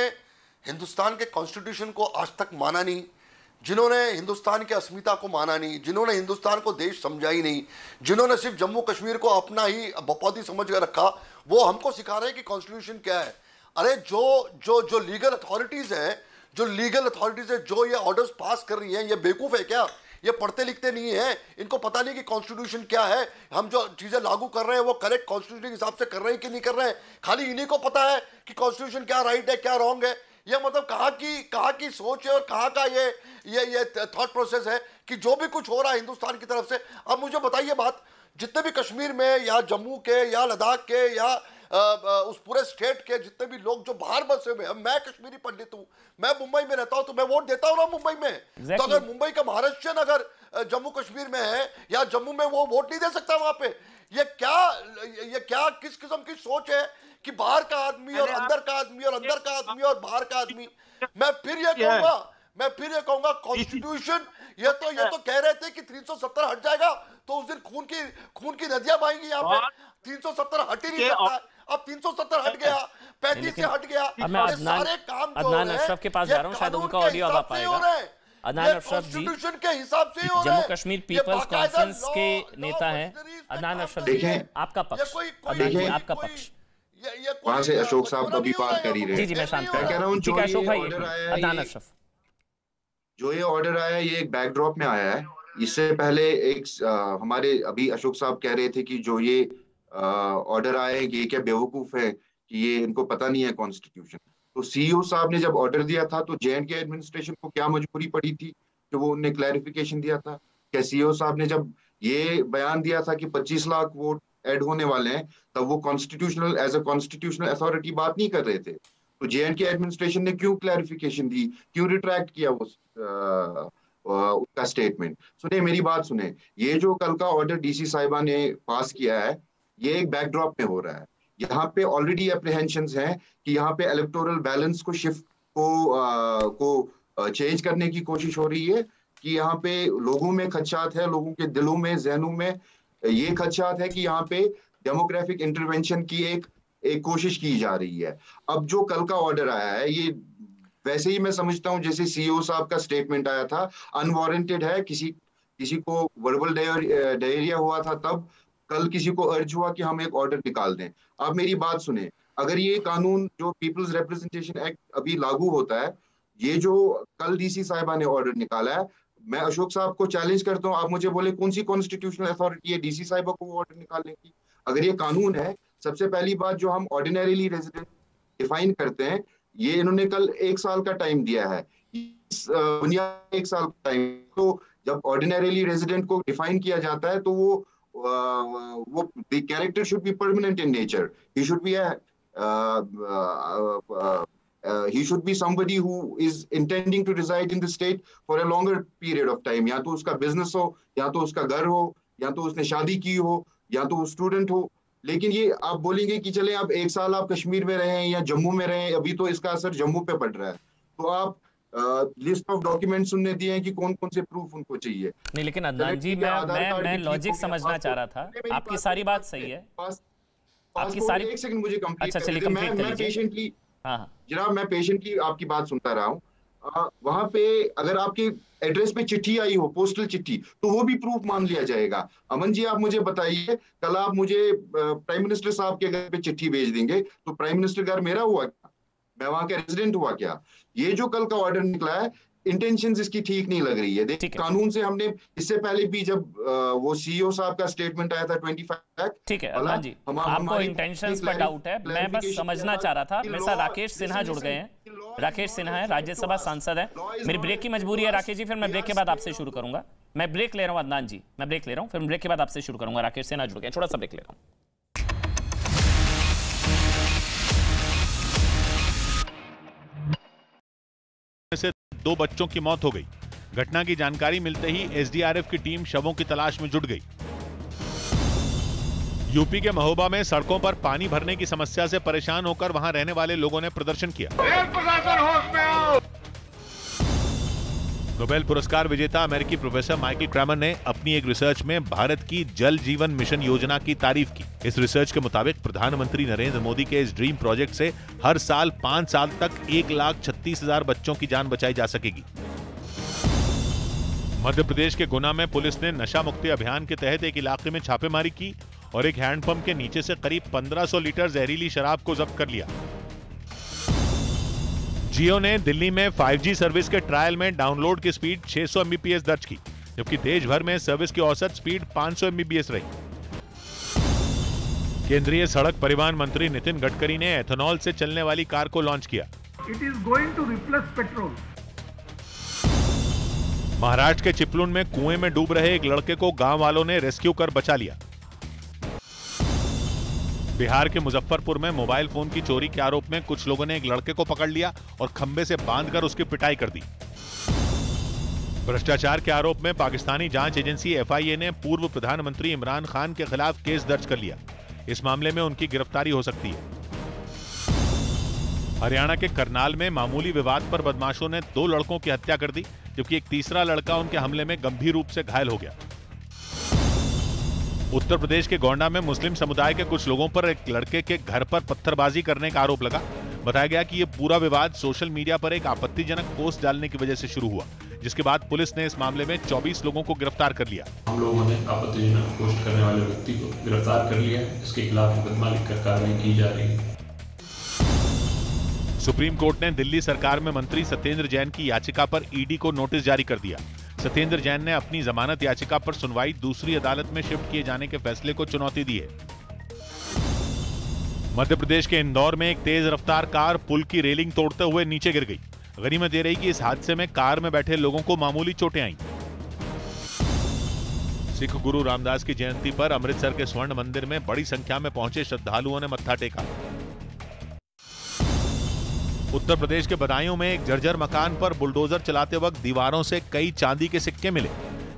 हिंदुस्तान के कॉन्स्टिट्यूशन को आज तक माना नहीं, जिन्होंने हिंदुस्तान की अस्मिता को माना नहीं, जिन्होंने हिंदुस्तान को देश समझा ही नहीं, जिन्होंने सिर्फ जम्मू कश्मीर को अपना ही बपौती समझ कर रखा, वो हमको सिखा रहे हैं कि कॉन्स्टिट्यूशन क्या है। अरे जो लीगल अथॉरिटीज हैं, जो ये ऑर्डर्स पास कर रही हैं, ये बेवकूफ़ है क्या? ये पढ़ते लिखते नहीं है, इनको पता नहीं कि कॉन्स्टिट्यूशन क्या है, हम जो चीजें लागू कर रहे हैं वो करेक्ट कॉन्स्टिट्यूशन के हिसाब से कर रहे हैं कि नहीं कर रहे हैं। खाली इन्हीं को पता है कि कॉन्स्टिट्यूशन क्या राइट है क्या रॉन्ग है। ये मतलब कहाँ की सोच है और कहाँ का ये थॉट प्रोसेस है कि जो भी कुछ हो रहा है हिंदुस्तान की तरफ से। अब मुझे बताइए बात, जितने भी कश्मीर में या जम्मू के या लद्दाख के या उस पूरे स्टेट के जितने भी लोग जो बाहर बसे हुए हैं, मैं कश्मीरी पंडित हूं, मैं मुंबई में रहता हूं, तो मैं वोट देता हूं ना मुंबई में। तो अगर मुंबई का महाराष्ट्रियन अगर जम्मू कश्मीर में है या जम्मू में, वो वोट नहीं दे सकता वहां पे। ये क्या किस किस्म की सोच है कि बाहर का आदमी और अंदर का आदमी और अंदर का आदमी और बाहर का आदमी। मैं फिर ये कहूंगा कॉन्स्टिट्यूशन, ये तो कह रहे थे कि 370 हट जाएगा तो उस दिन खून की नदियां बहेंगी यहाँ पे। 370 हट ही नहीं सकता, अब 370 हट गया, 35 से हट गया। सारे काम अदनान अशरफ के पास जा रहा हूँ, शायद उनका ऑडियो अब आ पाएगा। अदनान अशरफ जी के हिसाब से जम्मू कश्मीर पीपल्स कॉन्फ्रेंस के नेता हैं। अदनान अशरफ जी, आपका पक्ष, अदनान जी आपका पक्ष। वहां से अशोक साहब अभी बात कर ही रहे। जी मैं शांत कह रहा हूँ, जो अशोक भाई, अदनान अशरफ, जो ये ऑर्डर आया ये एक बैकड्रॉप में आया है। इससे पहले एक हमारे अभी अशोक साहब कह रहे थे कि जो ये ऑर्डर आए हैं कि ये क्या बेवकूफ है कि ये इनको पता नहीं है कॉन्स्टिट्यूशन। तो सीईओ साहब ने जब ऑर्डर दिया था तो जेएंडके एडमिनिस्ट्रेशन को क्या मजबूरी पड़ी थी कि वो उन्हें क्लैरिफिकेशन दिया था? क्या सीईओ साहब ने जब ये बयान दिया था कि 25 लाख वोट ऐड होने वाले हैं, तब वो constitutional as a constitutional authority बात नहीं कर रहे थे? तो जेएंडके एडमिनिस्ट्रेशन ने क्यों क्लैरिफिकेशन दी, क्यों रिट्रैक्ट किया वो उसका स्टेटमेंट? सुने मेरी बात सुने, ये जो कल का ऑर्डर डीसी साहिबा ने पास किया है ये एक बैकड्रॉप में हो रहा है। यहाँ पे ऑलरेडी एप्रीहेंशंस हैं कि यहाँ पे इलेक्टोरल बैलेंस को शिफ्ट को चेंज करने की कोशिश हो रही है, कि यहाँ पे लोगों में खदशात है, लोगों के दिलों में जहनों में ये खदशात है कि यहाँ पे डेमोग्राफिक इंटरवेंशन की एक कोशिश की जा रही है। अब जो कल का ऑर्डर आया है ये वैसे ही मैं समझता हूँ जैसे सीईओ साहब का स्टेटमेंट आया था, अनवारंटेड है। किसी को वर्बल डायरिया हुआ था, तब कल किसी को अर्ज हुआ कि हम एक ऑर्डर निकाल दें। अब मेरी बात सुने, अगर ये कानून जो पीपल्स रिप्रेजेंटेशन एक्ट अभी लागू होता है, ये जो कल डीसी साहिबा ने ऑर्डर निकाला है, मैं अशोक साहब को चैलेंज करता हूँ, आप मुझे बोले कौन सी कॉन्स्टिट्यूशनल अथॉरिटी है डीसी साहिबा को वो ऑर्डर निकालने की? अगर ये कानून है, सबसे पहली बात जो हम ऑर्डिनरीली रेजिडेंट डिफाइन करते हैं, ये इन्होंने कल 1 साल का टाइम दिया है। इस बुनियाद 1 साल का टाइम, तो जब ऑर्डिनरीली रेजिडेंट को डिफाइन किया जाता है तो वो the character should be permanent in nature. He should be somebody who is intending to reside in the state for a longer period of time. या तो उसका बिजनेस हो, या तो उसका घर हो, या तो उसने शादी की हो, या तो स्टूडेंट हो। लेकिन ये आप बोलेंगे कि चले आप 1 साल आप कश्मीर में रहे या जम्मू में रहे, अभी तो इसका असर जम्मू पे पड़ रहा है, तो आप लिस्ट ऑफ डॉक्यूमेंट सुनने दिए हैं कि कौन कौन से प्रूफ उनको चाहिए। नहीं, लेकिन अदनान जी मैं लॉजिक समझना चाह रहा था। आपकी सारी बात सही है, आपकी सारी। एक सेकंड मुझे कंप्लीट। अच्छा चलिए, मैं पेशेंटली जनाब मैं पेशेंटली आपकी बात सुनता रहा हूँ। वहां पे अगर आपके एड्रेस पे चिट्ठी आई हो, पोस्टल चिट्ठी, तो वो भी प्रूफ मान लिया जाएगा। अमन जी आप मुझे बताइए, कल आप मुझे प्राइम मिनिस्टर साहब के घर पे चिट्ठी भेज देंगे तो प्राइम मिनिस्टर घर मेरा हुआ क्या? मैं वहां का रेजिडेंट हुआ क्या? ये जो कल का ऑर्डर निकला है, इंटेंशंस इसकी ठीक नहीं लग रही है। देखिए कानून से हमने इससे पहले भी जब वो सीईओ साहब का स्टेटमेंट आया था 25 लाख, ठीक है अदनान जी, आपको इंटेंशंस पर डाउट है, मैं बस समझना चाह रहा था। मेरे साथ राकेश सिन्हा जुड़ गए हैं। राकेश सिन्हा है, राज्यसभा सांसद है। मेरी ब्रेक की मजबूरी है राकेश जी, फिर मैं ब्रेक के बाद आपसे शुरू करूंगा। मैं ब्रेक ले रहा हूँ अदनान जी, मैं ब्रेक ले रहा हूँ, फिर ब्रेक के बाद आपसे शुरू करूंगा। राकेश सिन्हा जुड़ गए, थोड़ा सा ब्रेक ले रहा हूँ। से 2 बच्चों की मौत हो गई। घटना की जानकारी मिलते ही एसडीआरएफ की टीम शवों की तलाश में जुट गई। यूपी के महोबा में सड़कों पर पानी भरने की समस्या से परेशान होकर वहां रहने वाले लोगों ने प्रदर्शन किया। नोबेल पुरस्कार विजेता अमेरिकी प्रोफेसर माइकल क्रैमर ने अपनी एक रिसर्च में भारत की जल जीवन मिशन योजना की तारीफ की। इस रिसर्च के मुताबिक प्रधानमंत्री नरेंद्र मोदी के इस ड्रीम प्रोजेक्ट से हर साल 5 साल तक 1,36,000 बच्चों की जान बचाई जा सकेगी। मध्य प्रदेश के गुना में पुलिस ने नशा मुक्ति अभियान के तहत एक इलाके में छापेमारी की और एक हैंडपंप के नीचे से करीब 1500 लीटर जहरीली शराब को जब्त कर लिया। जियो ने दिल्ली में 5G सर्विस के ट्रायल में डाउनलोड की स्पीड 600 Mbps दर्ज की। जबकि देश भर में सर्विस की औसत स्पीड 500 MBPS रही। केंद्रीय सड़क परिवहन मंत्री नितिन गडकरी ने एथेनॉल से चलने वाली कार को लॉन्च किया। It is going to replace petrol. Maharashtra के चिपलून में कुएं में डूब रहे एक लड़के को गांव वालों ने रेस्क्यू कर बचा लिया। बिहार के मुजफ्फरपुर में मोबाइल फोन की चोरी के आरोप में कुछ लोगों ने एक लड़के को पकड़ लिया और खंबे से बांधकर उसकी पिटाई कर दी। भ्रष्टाचार के आरोप में पाकिस्तानी जांच एजेंसी FIA ने पूर्व प्रधानमंत्री इमरान खान के खिलाफ केस दर्ज कर लिया। इस मामले में उनकी गिरफ्तारी हो सकती है। हरियाणा के करनाल में मामूली विवाद पर बदमाशों ने 2 लड़कों की हत्या कर दी, जबकि एक तीसरा लड़का उनके हमले में गंभीर रूप से घायल हो गया। उत्तर प्रदेश के गोंडा में मुस्लिम समुदाय के कुछ लोगों पर एक लड़के के घर पर पत्थरबाजी करने का आरोप लगा। बताया गया कि यह पूरा विवाद सोशल मीडिया पर एक आपत्तिजनक पोस्ट डालने की वजह से शुरू हुआ, जिसके बाद पुलिस ने इस मामले में 24 लोगों को गिरफ्तार कर लिया। हम लोगों ने आपत्तिजनक पोस्ट करने वाले व्यक्ति को गिरफ्तार कर लिया है। इसके खिलाफ मुकदमा लिखकर कार्रवाई की जा रही है। सुप्रीम कोर्ट ने दिल्ली सरकार में मंत्री सत्येंद्र जैन की याचिका पर ईडी को नोटिस जारी कर दिया। सत्येंद्र जैन ने अपनी जमानत याचिका पर सुनवाई दूसरी अदालत में शिफ्ट किए जाने के फैसले को चुनौती दी है। मध्य प्रदेश के इंदौर में एक तेज रफ्तार कार पुल की रेलिंग तोड़ते हुए नीचे गिर गई। गनीमत ये रही कि इस हादसे में कार में बैठे लोगों को मामूली चोटें आईं। सिख गुरु रामदास की जयंती पर अमृतसर के स्वर्ण मंदिर में बड़ी संख्या में पहुंचे श्रद्धालुओं ने मत्था टेका। उत्तर प्रदेश के बदायूं में एक जर्जर मकान पर बुलडोजर चलाते वक्त दीवारों से कई चांदी के सिक्के मिले,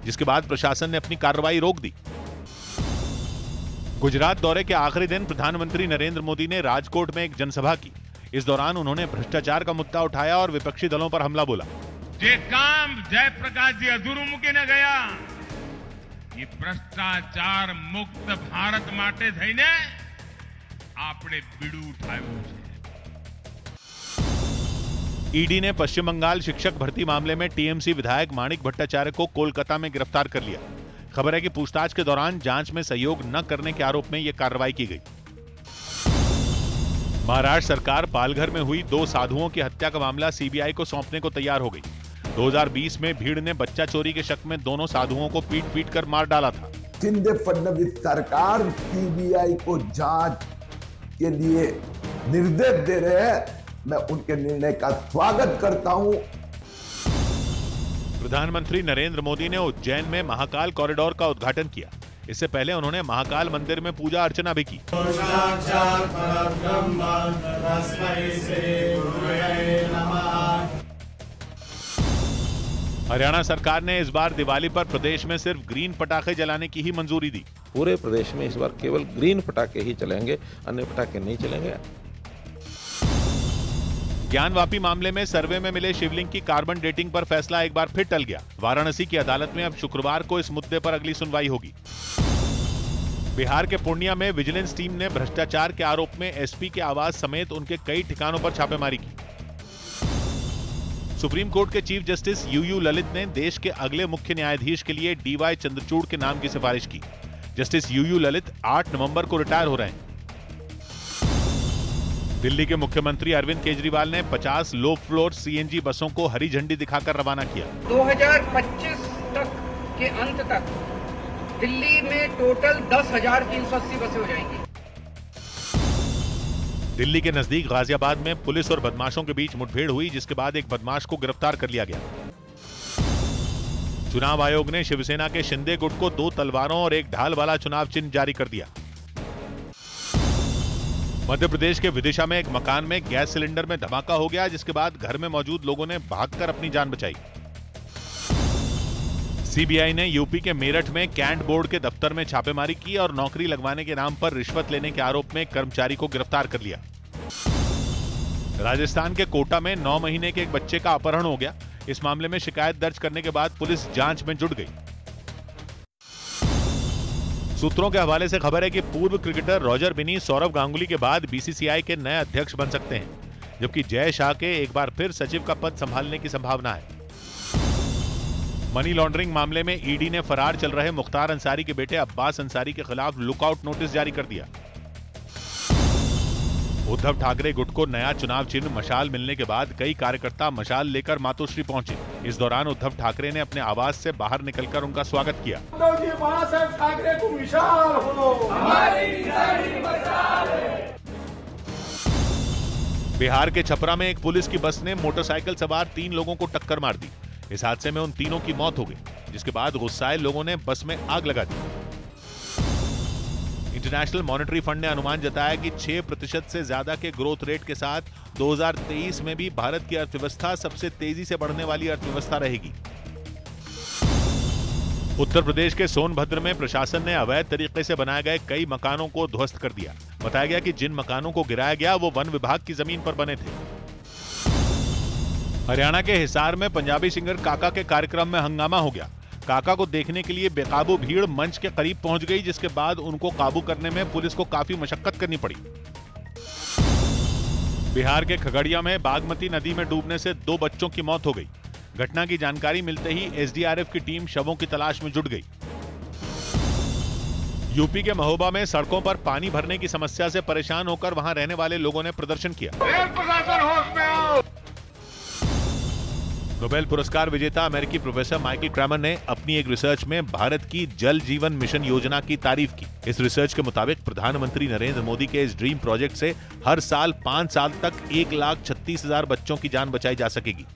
जिसके बाद प्रशासन ने अपनी कार्रवाई रोक दी। गुजरात दौरे के आखिरी दिन प्रधानमंत्री नरेंद्र मोदी ने राजकोट में एक जनसभा की। इस दौरान उन्होंने भ्रष्टाचार का मुद्दा उठाया और विपक्षी दलों पर हमला बोला। जे काम जयप्रकाश जी अधूरू मूकीने गया, ये भ्रष्टाचार मुक्त भारत माटे थईने आपणे बीड़ू उठाव्યું છે। ईडी ने पश्चिम बंगाल शिक्षक भर्ती मामले में टीएमसी विधायक माणिक भट्टाचार्य को कोलकाता में गिरफ्तार कर लिया। खबर है कि पूछताछ के दौरान जांच में सहयोग न करने के आरोप में यह कार्रवाई की गई। महाराष्ट्र सरकार पालघर में हुई 2 साधुओं की हत्या का मामला सीबीआई को सौंपने को तैयार हो गई। 2020 में भीड़ ने बच्चा चोरी के शक में दोनों साधुओं को पीट कर मार डाला था। शिंदे फडणवीस सरकार सीबीआई को जांच के लिए निर्देश दे रहे हैं। मैं उनके निर्णय का स्वागत करता हूं। प्रधानमंत्री नरेंद्र मोदी ने उज्जैन में महाकाल कॉरिडोर का उद्घाटन किया। इससे पहले उन्होंने महाकाल मंदिर में पूजा अर्चना भी की। हरियाणा सरकार ने इस बार दिवाली पर प्रदेश में सिर्फ ग्रीन पटाखे जलाने की ही मंजूरी दी। पूरे प्रदेश में इस बार केवल ग्रीन पटाखे ही चलेंगे, अन्य पटाखे नहीं चलेंगे। ज्ञानवापी मामले में सर्वे में मिले शिवलिंग की कार्बन डेटिंग पर फैसला एक बार फिर टल गया। वाराणसी की अदालत में अब शुक्रवार को इस मुद्दे पर अगली सुनवाई होगी। बिहार के पूर्णिया में विजिलेंस टीम ने भ्रष्टाचार के आरोप में एसपी के आवास समेत उनके कई ठिकानों पर छापेमारी की। सुप्रीम कोर्ट के चीफ जस्टिस यूयू ललित ने देश के अगले मुख्य न्यायाधीश के लिए डीवाई चंद्रचूड़ के नाम की सिफारिश की। जस्टिस यूयू ललित 8 नवंबर को रिटायर हो रहे हैं। दिल्ली के मुख्यमंत्री अरविंद केजरीवाल ने 50 लो फ्लोर सीएनजी बसों को हरी झंडी दिखाकर रवाना किया। 2025 तक के अंत तक दिल्ली में टोटल 10,380 बसें हो जाएंगी। दिल्ली के नजदीक गाजियाबाद में पुलिस और बदमाशों के बीच मुठभेड़ हुई, जिसके बाद एक बदमाश को गिरफ्तार कर लिया गया। चुनाव आयोग ने शिवसेना के शिंदे गुट को 2 तलवारों और एक ढाल वाला चुनाव चिन्ह जारी कर दिया। मध्य प्रदेश के विदिशा में एक मकान में गैस सिलेंडर में धमाका हो गया, जिसके बाद घर में मौजूद लोगों ने भागकर अपनी जान बचाई। सीबीआई ने यूपी के मेरठ में कैंट बोर्ड के दफ्तर में छापेमारी की और नौकरी लगवाने के नाम पर रिश्वत लेने के आरोप में कर्मचारी को गिरफ्तार कर लिया। राजस्थान के कोटा में 9 महीने के एक बच्चे का अपहरण हो गया। इस मामले में शिकायत दर्ज करने के बाद पुलिस जांच में जुट गई। सूत्रों के हवाले से खबर है कि पूर्व क्रिकेटर रॉजर बिनी सौरव गांगुली के बाद बीसीसीआई के नए अध्यक्ष बन सकते हैं, जबकि जय शाह के एक बार फिर सचिव का पद संभालने की संभावना है। मनी लॉन्ड्रिंग मामले में ईडी ने फरार चल रहे मुख्तार अंसारी के बेटे अब्बास अंसारी के खिलाफ लुकआउट नोटिस जारी कर दिया। उद्धव ठाकरे गुट को नया चुनाव चिन्ह मशाल मिलने के बाद कई कार्यकर्ता मशाल लेकर मातोश्री पहुंचे। इस दौरान उद्धव ठाकरे ने अपने आवास से बाहर निकलकर उनका स्वागत किया। ठाकरे को विशाल हो, बिहार के छपरा में एक पुलिस की बस ने मोटरसाइकिल सवार 3 लोगों को टक्कर मार दी। इस हादसे में उन तीनों की मौत हो गई, जिसके बाद गुस्साए लोगों ने बस में आग लगा दी। इंटरनेशनल मॉनेटरी फंड ने अनुमान जताया कि 6% से ज्यादा के ग्रोथ रेट के साथ 2023 में भी भारत की अर्थव्यवस्था सबसे तेजी से बढ़ने वाली अर्थव्यवस्था रहेगी। उत्तर प्रदेश के सोनभद्र में प्रशासन ने अवैध तरीके से बनाए गए कई मकानों को ध्वस्त कर दिया। बताया गया कि जिन मकानों को गिराया गया वो वन विभाग की जमीन पर बने थे। हरियाणा के हिसार में पंजाबी सिंगर काका के कार्यक्रम में हंगामा हो गया। काका को देखने के लिए बेकाबू भीड़ मंच के करीब पहुंच गई, जिसके बाद उनको काबू करने में पुलिस को काफी मशक्कत करनी पड़ी। बिहार के खगड़िया में बागमती नदी में डूबने से 2 बच्चों की मौत हो गई। घटना की जानकारी मिलते ही एसडीआरएफ की टीम शवों की तलाश में जुट गई। यूपी के महोबा में सड़कों पर पानी भरने की समस्या से परेशान होकर वहां रहने वाले लोगों ने प्रदर्शन किया। नोबेल पुरस्कार विजेता अमेरिकी प्रोफेसर माइकल क्रैमर ने अपनी एक रिसर्च में भारत की जल जीवन मिशन योजना की तारीफ की। इस रिसर्च के मुताबिक प्रधानमंत्री नरेंद्र मोदी के इस ड्रीम प्रोजेक्ट से हर साल 5 साल तक 1,36,000 बच्चों की जान बचाई जा सकेगी।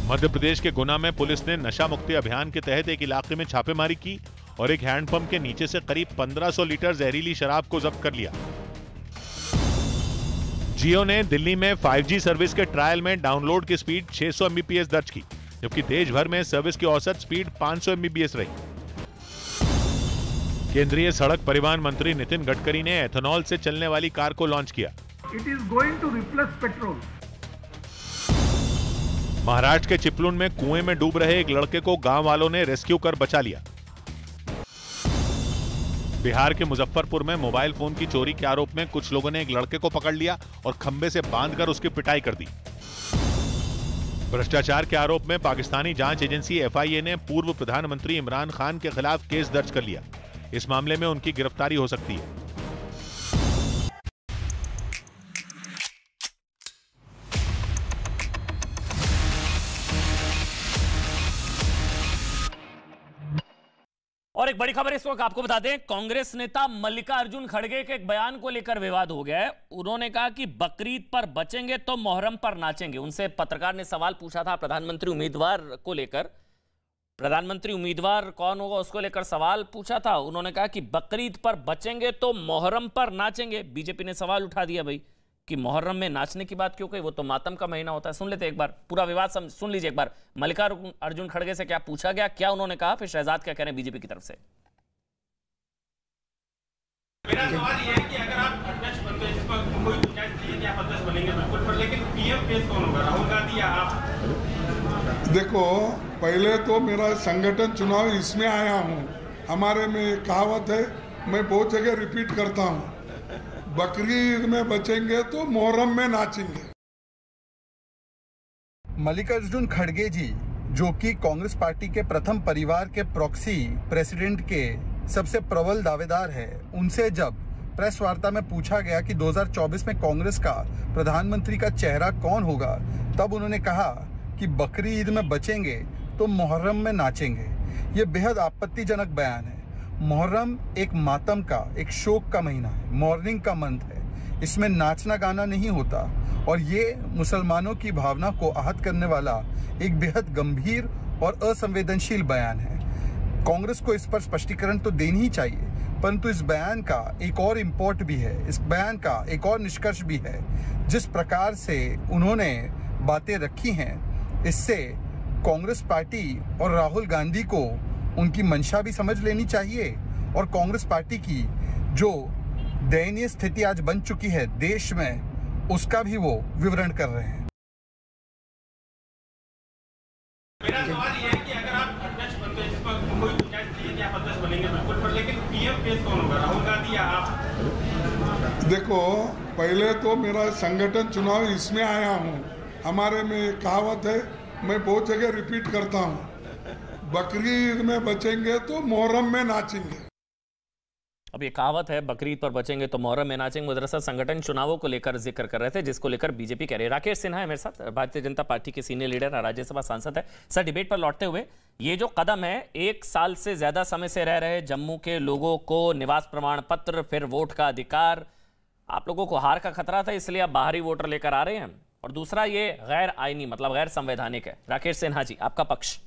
मध्य प्रदेश के गुना में पुलिस ने नशा मुक्ति अभियान के तहत एक इलाके में छापेमारी की और एक हैंडपंप के नीचे से करीब 1500 लीटर जहरीली शराब को जब्त कर लिया। जियो ने दिल्ली में 5G सर्विस के ट्रायल में डाउनलोड की स्पीड 600 MBPS दर्ज की, जबकि देश भर में सर्विस की औसत स्पीड 500 MBPS रही। केंद्रीय सड़क परिवहन मंत्री नितिन गडकरी ने एथेनॉल से चलने वाली कार को लॉन्च किया। It is going to replace petrol. Maharashtra के चिपलून में कुएं में डूब रहे एक लड़के को गांव वालों ने रेस्क्यू कर बचा लिया। बिहार के मुजफ्फरपुर में मोबाइल फोन की चोरी के आरोप में कुछ लोगों ने एक लड़के को पकड़ लिया और खंबे से बांधकर उसकी पिटाई कर दी। भ्रष्टाचार के आरोप में पाकिस्तानी जांच एजेंसी FIA ने पूर्व प्रधानमंत्री इमरान खान के खिलाफ केस दर्ज कर लिया। इस मामले में उनकी गिरफ्तारी हो सकती है। और एक बड़ी खबर इस वक्त आपको बता दें, कांग्रेस नेता मल्लिकार्जुन खड़गे के एक बयान को लेकर विवाद हो गया है। उन्होंने कहा कि बकरीद पर बचेंगे तो मोहर्रम पर नाचेंगे। उनसे पत्रकार ने सवाल पूछा था प्रधानमंत्री उम्मीदवार को लेकर, प्रधानमंत्री उम्मीदवार कौन होगा उसको लेकर सवाल पूछा था। उन्होंने कहा कि बकरीद पर बचेंगे तो मोहर्रम पर नाचेंगे। बीजेपी ने सवाल उठा दिया भाई कि मोहर्रम में नाचने की बात क्यों कही, वो तो मातम का महीना होता है। सुन लेते एक बार पूरा विवाद, सुन लीजिए एक बार मल्लिकार्जुन खड़गे से क्या पूछा गया, क्या उन्होंने कहा, फिर शहजाद क्या कह रहे हैं बीजेपी की तरफ से। मेरा सवाल ये है कि अगर आप अध्यक्ष बनते हैं, जिस पर कोई गुंजाइश नहीं है कि आप अध्यक्ष बनेंगे बिल्कुल, पर लेकिन पीएम फेस कौन होगा, राहुल गांधी या आप? देखो, पहले तो मेरा संगठन चुनाव इसमें आया हूँ। हमारे में एक कहावत है, मैं बहुत जगह रिपीट करता हूँ, बकरीद में बचेंगे तो मोहर्रम में नाचेंगे। मल्लिकार्जुन खड़गे जी, जो कि कांग्रेस पार्टी के प्रथम परिवार के प्रॉक्सी प्रेसिडेंट के सबसे प्रबल दावेदार है, उनसे जब प्रेस वार्ता में पूछा गया कि 2024 में कांग्रेस का प्रधानमंत्री का चेहरा कौन होगा, तब उन्होंने कहा कि बकरीद में बचेंगे तो मुहर्रम में नाचेंगे। ये बेहद आपत्तिजनक बयान है। मुहर्रम एक मातम का, एक शोक का महीना है, मॉर्निंग का मंथ है। इसमें नाचना गाना नहीं होता और ये मुसलमानों की भावना को आहत करने वाला एक बेहद गंभीर और असंवेदनशील बयान है। कांग्रेस को इस पर स्पष्टीकरण तो देनी ही चाहिए, परंतु इस बयान का एक और इम्पोर्ट भी है, इस बयान का एक और निष्कर्ष भी है। जिस प्रकार से उन्होंने बातें रखी हैं, इससे कांग्रेस पार्टी और राहुल गांधी को उनकी मंशा भी समझ लेनी चाहिए और कांग्रेस पार्टी की जो दयनीय स्थिति आज बन चुकी है देश में, उसका भी वो विवरण कर रहे हैं। मेरा सवाल ये है कि अगर आप अध्यक्ष बनते हैं, जिस पर कोई गुंजाइश नहीं है कि आप अध्यक्ष बनेंगे बिल्कुल, पर लेकिन पीएम फेस कौन होगा, राहुल गांधी या आप? देखो, पहले तो मेरा संगठन चुनाव इसमें आया हूँ। हमारे में एक कहावत है, मैं बहुत जगह रिपीट करता हूँ, बकरीद में बचेंगे तो मुहर्रम में नाचेंगे। अब ये कहावत है, बकरीद पर बचेंगे तो मुहर्रम में नाचेंगे। दरअसल संगठन चुनावों को लेकर जिक्र कर रहे थे, जिसको लेकर बीजेपी कह रही है। राकेश सिन्हा है मेरे साथ, भारतीय जनता पार्टी के सीनियर लीडर, राज्यसभा सांसद है। सर, डिबेट पर लौटते हुए, ये जो कदम है, 1 साल से ज्यादा समय से रह रहे जम्मू के लोगों को निवास प्रमाण पत्र, फिर वोट का अधिकार, आप लोगों को हार का खतरा था, इसलिए आप बाहरी वोटर लेकर आ रहे हैं। और दूसरा, ये गैर आईनी मतलब गैर संवैधानिक है। राकेश सिन्हा जी, आपका पक्ष।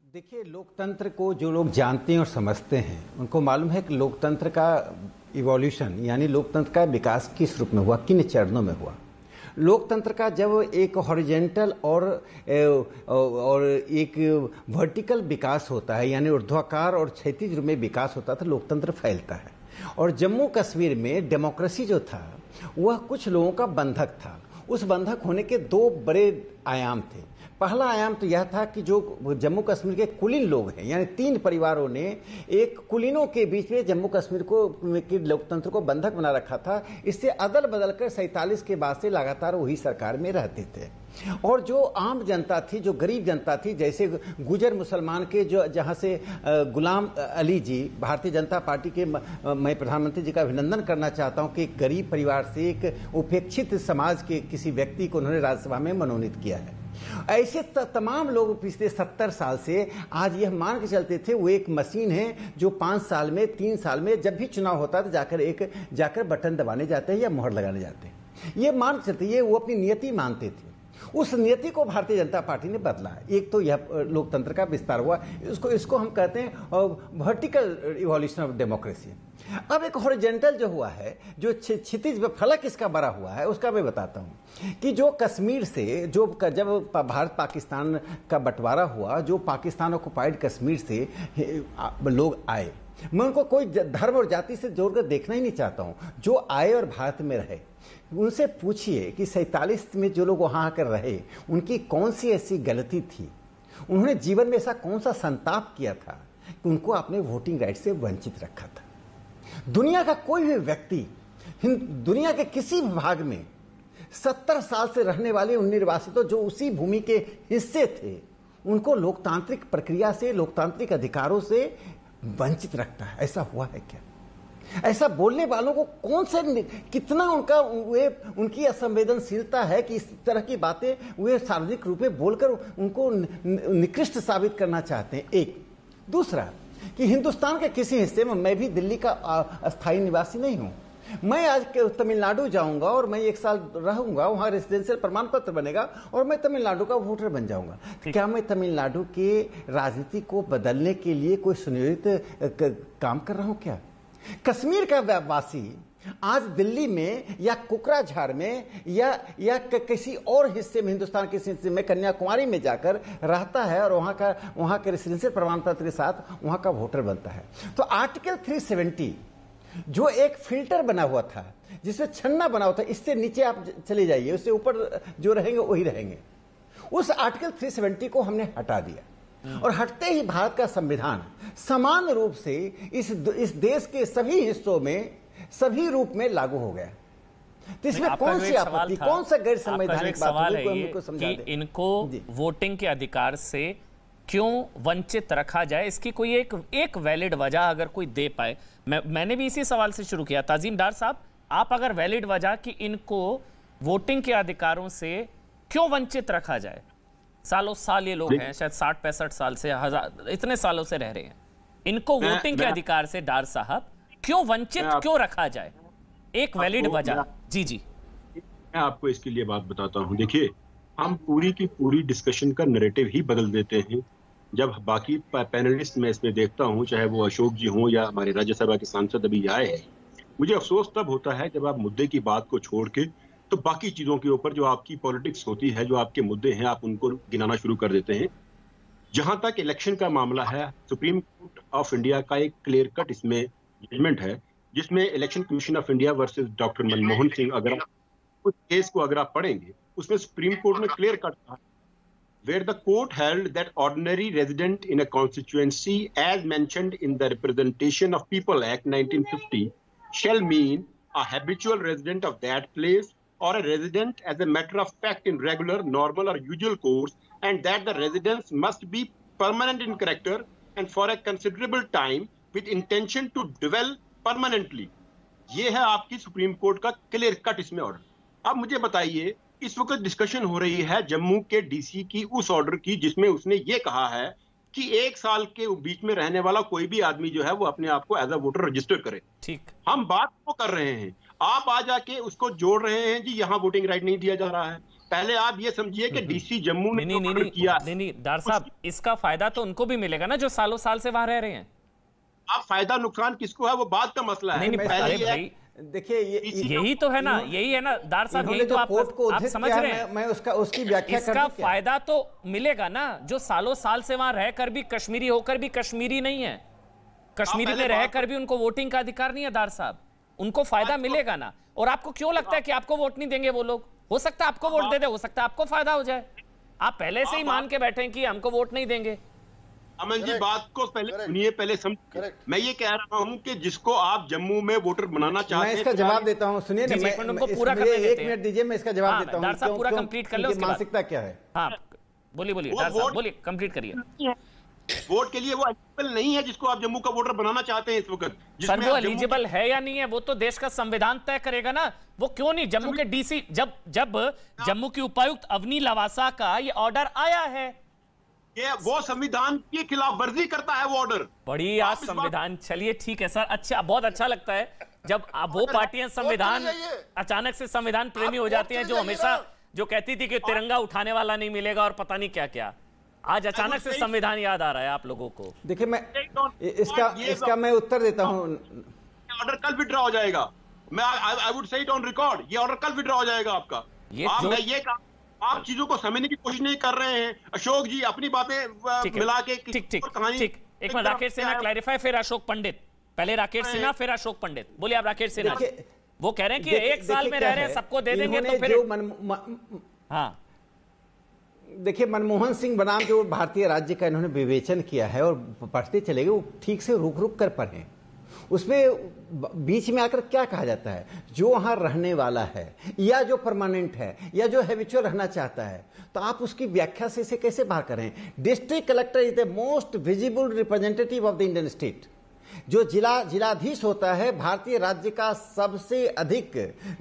देखिए, लोकतंत्र को जो लोग जानते हैं और समझते हैं, उनको मालूम है कि लोकतंत्र का इवोल्यूशन यानी लोकतंत्र का विकास किस रूप में हुआ, किन चरणों में हुआ। लोकतंत्र का जब एक हॉरिजेंटल और एक वर्टिकल विकास होता है, यानी ऊर्ध्वाकार और क्षैतिज रूप में विकास होता है, तो लोकतंत्र फैलता है। और जम्मू कश्मीर में डेमोक्रेसी जो था वह कुछ लोगों का बंधक था। उस बंधक होने के 2 बड़े आयाम थे। पहला आयाम तो यह था कि जो जम्मू कश्मीर के कुलीन लोग हैं, यानी 3 परिवारों ने एक कुलीनों के बीच में जम्मू कश्मीर को के लोकतंत्र को बंधक बना रखा था। इससे अदल बदल कर 47 के बाद से लगातार वही सरकार में रहते थे। और जो आम जनता थी, जो गरीब जनता थी, जैसे गुजर मुसलमान के जो जहां से गुलाम अली जी, भारतीय जनता पार्टी के, मैं प्रधानमंत्री जी का अभिनंदन करना चाहता हूं कि एक गरीब परिवार से एक उपेक्षित समाज के किसी व्यक्ति को उन्होंने राज्यसभा में मनोनीत किया है। ऐसे तमाम लोग पिछले 70 साल से आज यह मान के चलते थे वो एक मशीन है जो 5 साल में, 3 साल में जब भी चुनाव होता है तो जाकर बटन दबाने जाते हैं या मोहर लगाने जाते हैं। ये मान के चलते, ये वो अपनी नियति मानते थे। उस नीति को भारतीय जनता पार्टी ने बदला। एक तो यह लोकतंत्र का विस्तार हुआ, इसको हम कहते हैं वर्टिकल इवोल्यूशन ऑफ डेमोक्रेसी। अब एक हॉरिजेंटल जो हुआ है, जो क्षितिज फलक इसका बड़ा हुआ है, उसका मैं बताता हूं कि जो कश्मीर से जब भारत पाकिस्तान का बंटवारा हुआ, जो पाकिस्तान ऑक्युपाइड कश्मीर से लोग आए, मैं उनको कोई धर्म और जाति से जोड़कर देखना ही नहीं चाहता हूं। जो आए और भारत में रहे, उनसे पूछिए कि 47 में जो लोग वहां आकर रहे, उनकी कौन सी ऐसी गलती थी, उन्होंने जीवन में ऐसा कौन सा संताप किया था कि उनको अपने वोटिंग राइट से वंचित रखा था। दुनिया का कोई भी व्यक्ति दुनिया के किसी भी भाग में 70 साल से रहने वाले उन निर्वासितों जो उसी भूमि के हिस्से थे, उनको लोकतांत्रिक प्रक्रिया से, लोकतांत्रिक अधिकारों से वंचित रखता है। ऐसा हुआ है क्या? ऐसा बोलने वालों को कौन से, कितना उनकी असंवेदनशीलता है कि इस तरह की बातें वे सार्वजनिक रूप में बोलकर उनको निकृष्ट साबित करना चाहते हैं। एक दूसरा कि हिंदुस्तान के किसी हिस्से में, मैं भी दिल्ली का अस्थायी निवासी नहीं हूं, मैं आज तमिलनाडु जाऊंगा और मैं 1 साल रहूंगा, वहां रेसिडेंशियल प्रमाण पत्र बनेगा और मैं तमिलनाडु का वोटर बन जाऊंगा। क्या मैं तमिलनाडु के राजनीति को बदलने के लिए कोई सुनियोजित काम कर रहा हूं क्या? कश्मीर का वासी आज दिल्ली में या कुकराझार में या किसी और हिस्से में, हिंदुस्तान के हिस्से में, कन्याकुमारी में जाकर रहता है और वहां के रेसिडेंशियल प्रमाण पत्र के साथ वहां का वोटर बनता है। तो आर्टिकल 370 जो एक फिल्टर बना हुआ था, जिसमें छन्ना बना हुआ था, इससे नीचे आप चले जाइए, उससे ऊपर जो रहेंगे वही रहेंगे, उस आर्टिकल 370 को हमने हटा दिया। और हटते ही भारत का संविधान समान रूप से इस देश के सभी हिस्सों में, सभी रूप में लागू हो गया। तो इसमें कौन सी आपत्ति, कौन सा गैर संवैधानिक बात है कि इनको वोटिंग के अधिकार से क्यों वंचित रखा जाए? इसकी कोई एक वैलिड वजह अगर कोई दे पाए। मैंने भी इसी सवाल से शुरू किया। ताजीम डार साहब, आप अगर वैलिड वजह कि इनको वोटिंग के अधिकारों से क्यों वंचित रखा जाए, सालों साल ये लोग हैं, शायद 60-65 साल से, इतने सालों से रह रहे हैं, इनको वोटिंग के अधिकार से डार साहब क्यों वंचित क्यों रखा जाए? एक वैलिड वजह। जी मैं आपको इसके लिए बात बताता हूं। देखिए, हम पूरी की पूरी डिस्कशन का नैरेटिव ही बदल देते हैं जब बाकी पैनलिस्ट में इसमें देखता हूं, चाहे वो अशोक जी हों या हमारे राज्यसभा के सांसद अभी आए हैं। मुझे अफसोस तब होता है जब आप मुद्दे की बात को छोड़ के तो बाकी चीजों के ऊपर जो आपकी पॉलिटिक्स होती है, जो आपके मुद्दे हैं, आप उनको गिनाना शुरू कर देते हैं। जहां तक इलेक्शन का मामला है, सुप्रीम कोर्ट ऑफ इंडिया का एक क्लियर कट इसमें जजमेंट है, जिसमें election commission of India versus doctor Manmohan Singh, अगर उस केस को अगर आप पढ़ेंगे, उसमें सुप्रीम कोर्ट ने क्लियर कट कहा, where the court held that ordinary resident in a constituency as mentioned in the Representation of People Act 1950 shall mean a habitual resident of that place or a resident as a matter of fact in regular, normal or usual course, and that the residence must be permanent in character and for a considerable time with intention to dwell permanently. ये है आपकी सुप्रीम कोर्ट का क्लियर कट इसमें ऑर्डर। अब मुझे बताइए, इस वक्त डिस्कशन हो रही है जम्मू के डीसी की उस ऑर्डर की जिसमें उसने ये कहा है कि 1 साल के बीच में रहने वाला कोई भी आदमी जो है वो अपने आप को एज अ वोटर रजिस्टर करे। ठीक, हम बात को कर रहे हैं, आप आ जाके उसको जोड़ रहे हैं जी यहाँ वोटिंग राइट नहीं दिया जा रहा है। पहले आप ये समझिए कि डीसी जम्मू ने नहीं दार साहब, इसका फायदा तो उनको भी मिलेगा ना जो सालों साल से वहां रह रहे हैं। आप फायदा नुकसान किसको है वो बात का मसला है। भाई देखिए यही तो है ना, यही है ना दार साहब, यही तो आप समझ रहे हैं। मैं उसकी व्याख्या इसका फायदा तो मिलेगा ना जो सालों साल से वहां रहकर भी कश्मीरी होकर भी कश्मीरी नहीं है, कश्मीरी में रहकर भी उनको वोटिंग का अधिकार नहीं है दार साहब, उनको फायदा मिलेगा ना। और आपको क्यों लगता है कि आपको वोट नहीं देंगे वो लोग? हो सकता है आपको वोट दे दे, हो सकता है आपको फायदा हो जाए। आप पहले से ही मान के बैठे कि हमको वोट नहीं देंगे। अमन जी बात को पहले सुनिए, पहले समझिए। मैं ये कह रहा हूं कि जिसको आप जम्मू में वोटर बनाना चाहते हैं, मैं इसका जवाब देता हूं। सुनिए ना, एक मिनट दीजिए, मैं इसका जवाब देता हूं। पूरा कंप्लीट कर लो, मानसिकता क्या है। हाँ बोलिए बोलिए, कंप्लीट करिए। वोट के लिए वो एलिजिबल नहीं है जिसको आप जम्मू का वोटर बनाना चाहते हैं इस वक्त। सर वो एलिजिबल है या नहीं है वो तो देश का संविधान तय करेगा ना। वो क्यों नहीं, जम्मू के डीसी जब जम्मू की उपायुक्त अवनी लवासा का ये ऑर्डर आया है, ये वो संविधान की खिलाफ वर्जी करता है वो ऑर्डर। बड़ी आज संविधान, चलिए ठीक है सर, अच्छा बहुत अच्छा लगता है जब वो पार्टियां संविधान अचानक से संविधान प्रेमी हो जाती हैं, जो हमेशा जो कहती थी कि तिरंगा उठाने वाला नहीं मिलेगा और पता नहीं क्या क्या, आज अचानक से संविधान याद आ रहा है आप लोगों को। देखिए मैं इसका मैं उत्तर देता हूं। ऑर्डर कल विड्रॉ हो जाएगा। मैं I would say it on record, ये ऑर्डर कल विड्रॉ हो जाएगा आपका। आप चीजों को समझने की कोशिश नहीं कर रहे हैं। अशोक जी अपनी बातें मिला के कहानी। एक मिनट, राकेश सिन्हा क्लैरिफाई, फिर अशोक पंडित। पहले राकेश सिन्हा फिर अशोक पंडित। बोलिए आप राकेश सिन्हा। वो कह रहे हैं कि 1 साल में रह रहे हैं, सबको दे देंगे तो फिर। हाँ देखिए, मनमोहन सिंह बनाम जो भारतीय राज्य का इन्होंने विवेचन किया है और पढ़ते चले गए, वो ठीक से रुक कर पढ़ें। उसमें बीच में आकर क्या कहा जाता है, जो वहां रहने वाला है या जो परमानेंट है या जो हैबिचुअल रहना चाहता है, तो आप उसकी व्याख्या से इसे कैसे बाहर करें। District collector is the most visible representative of the Indian state. जो जिलाधीश होता है भारतीय राज्य का सबसे अधिक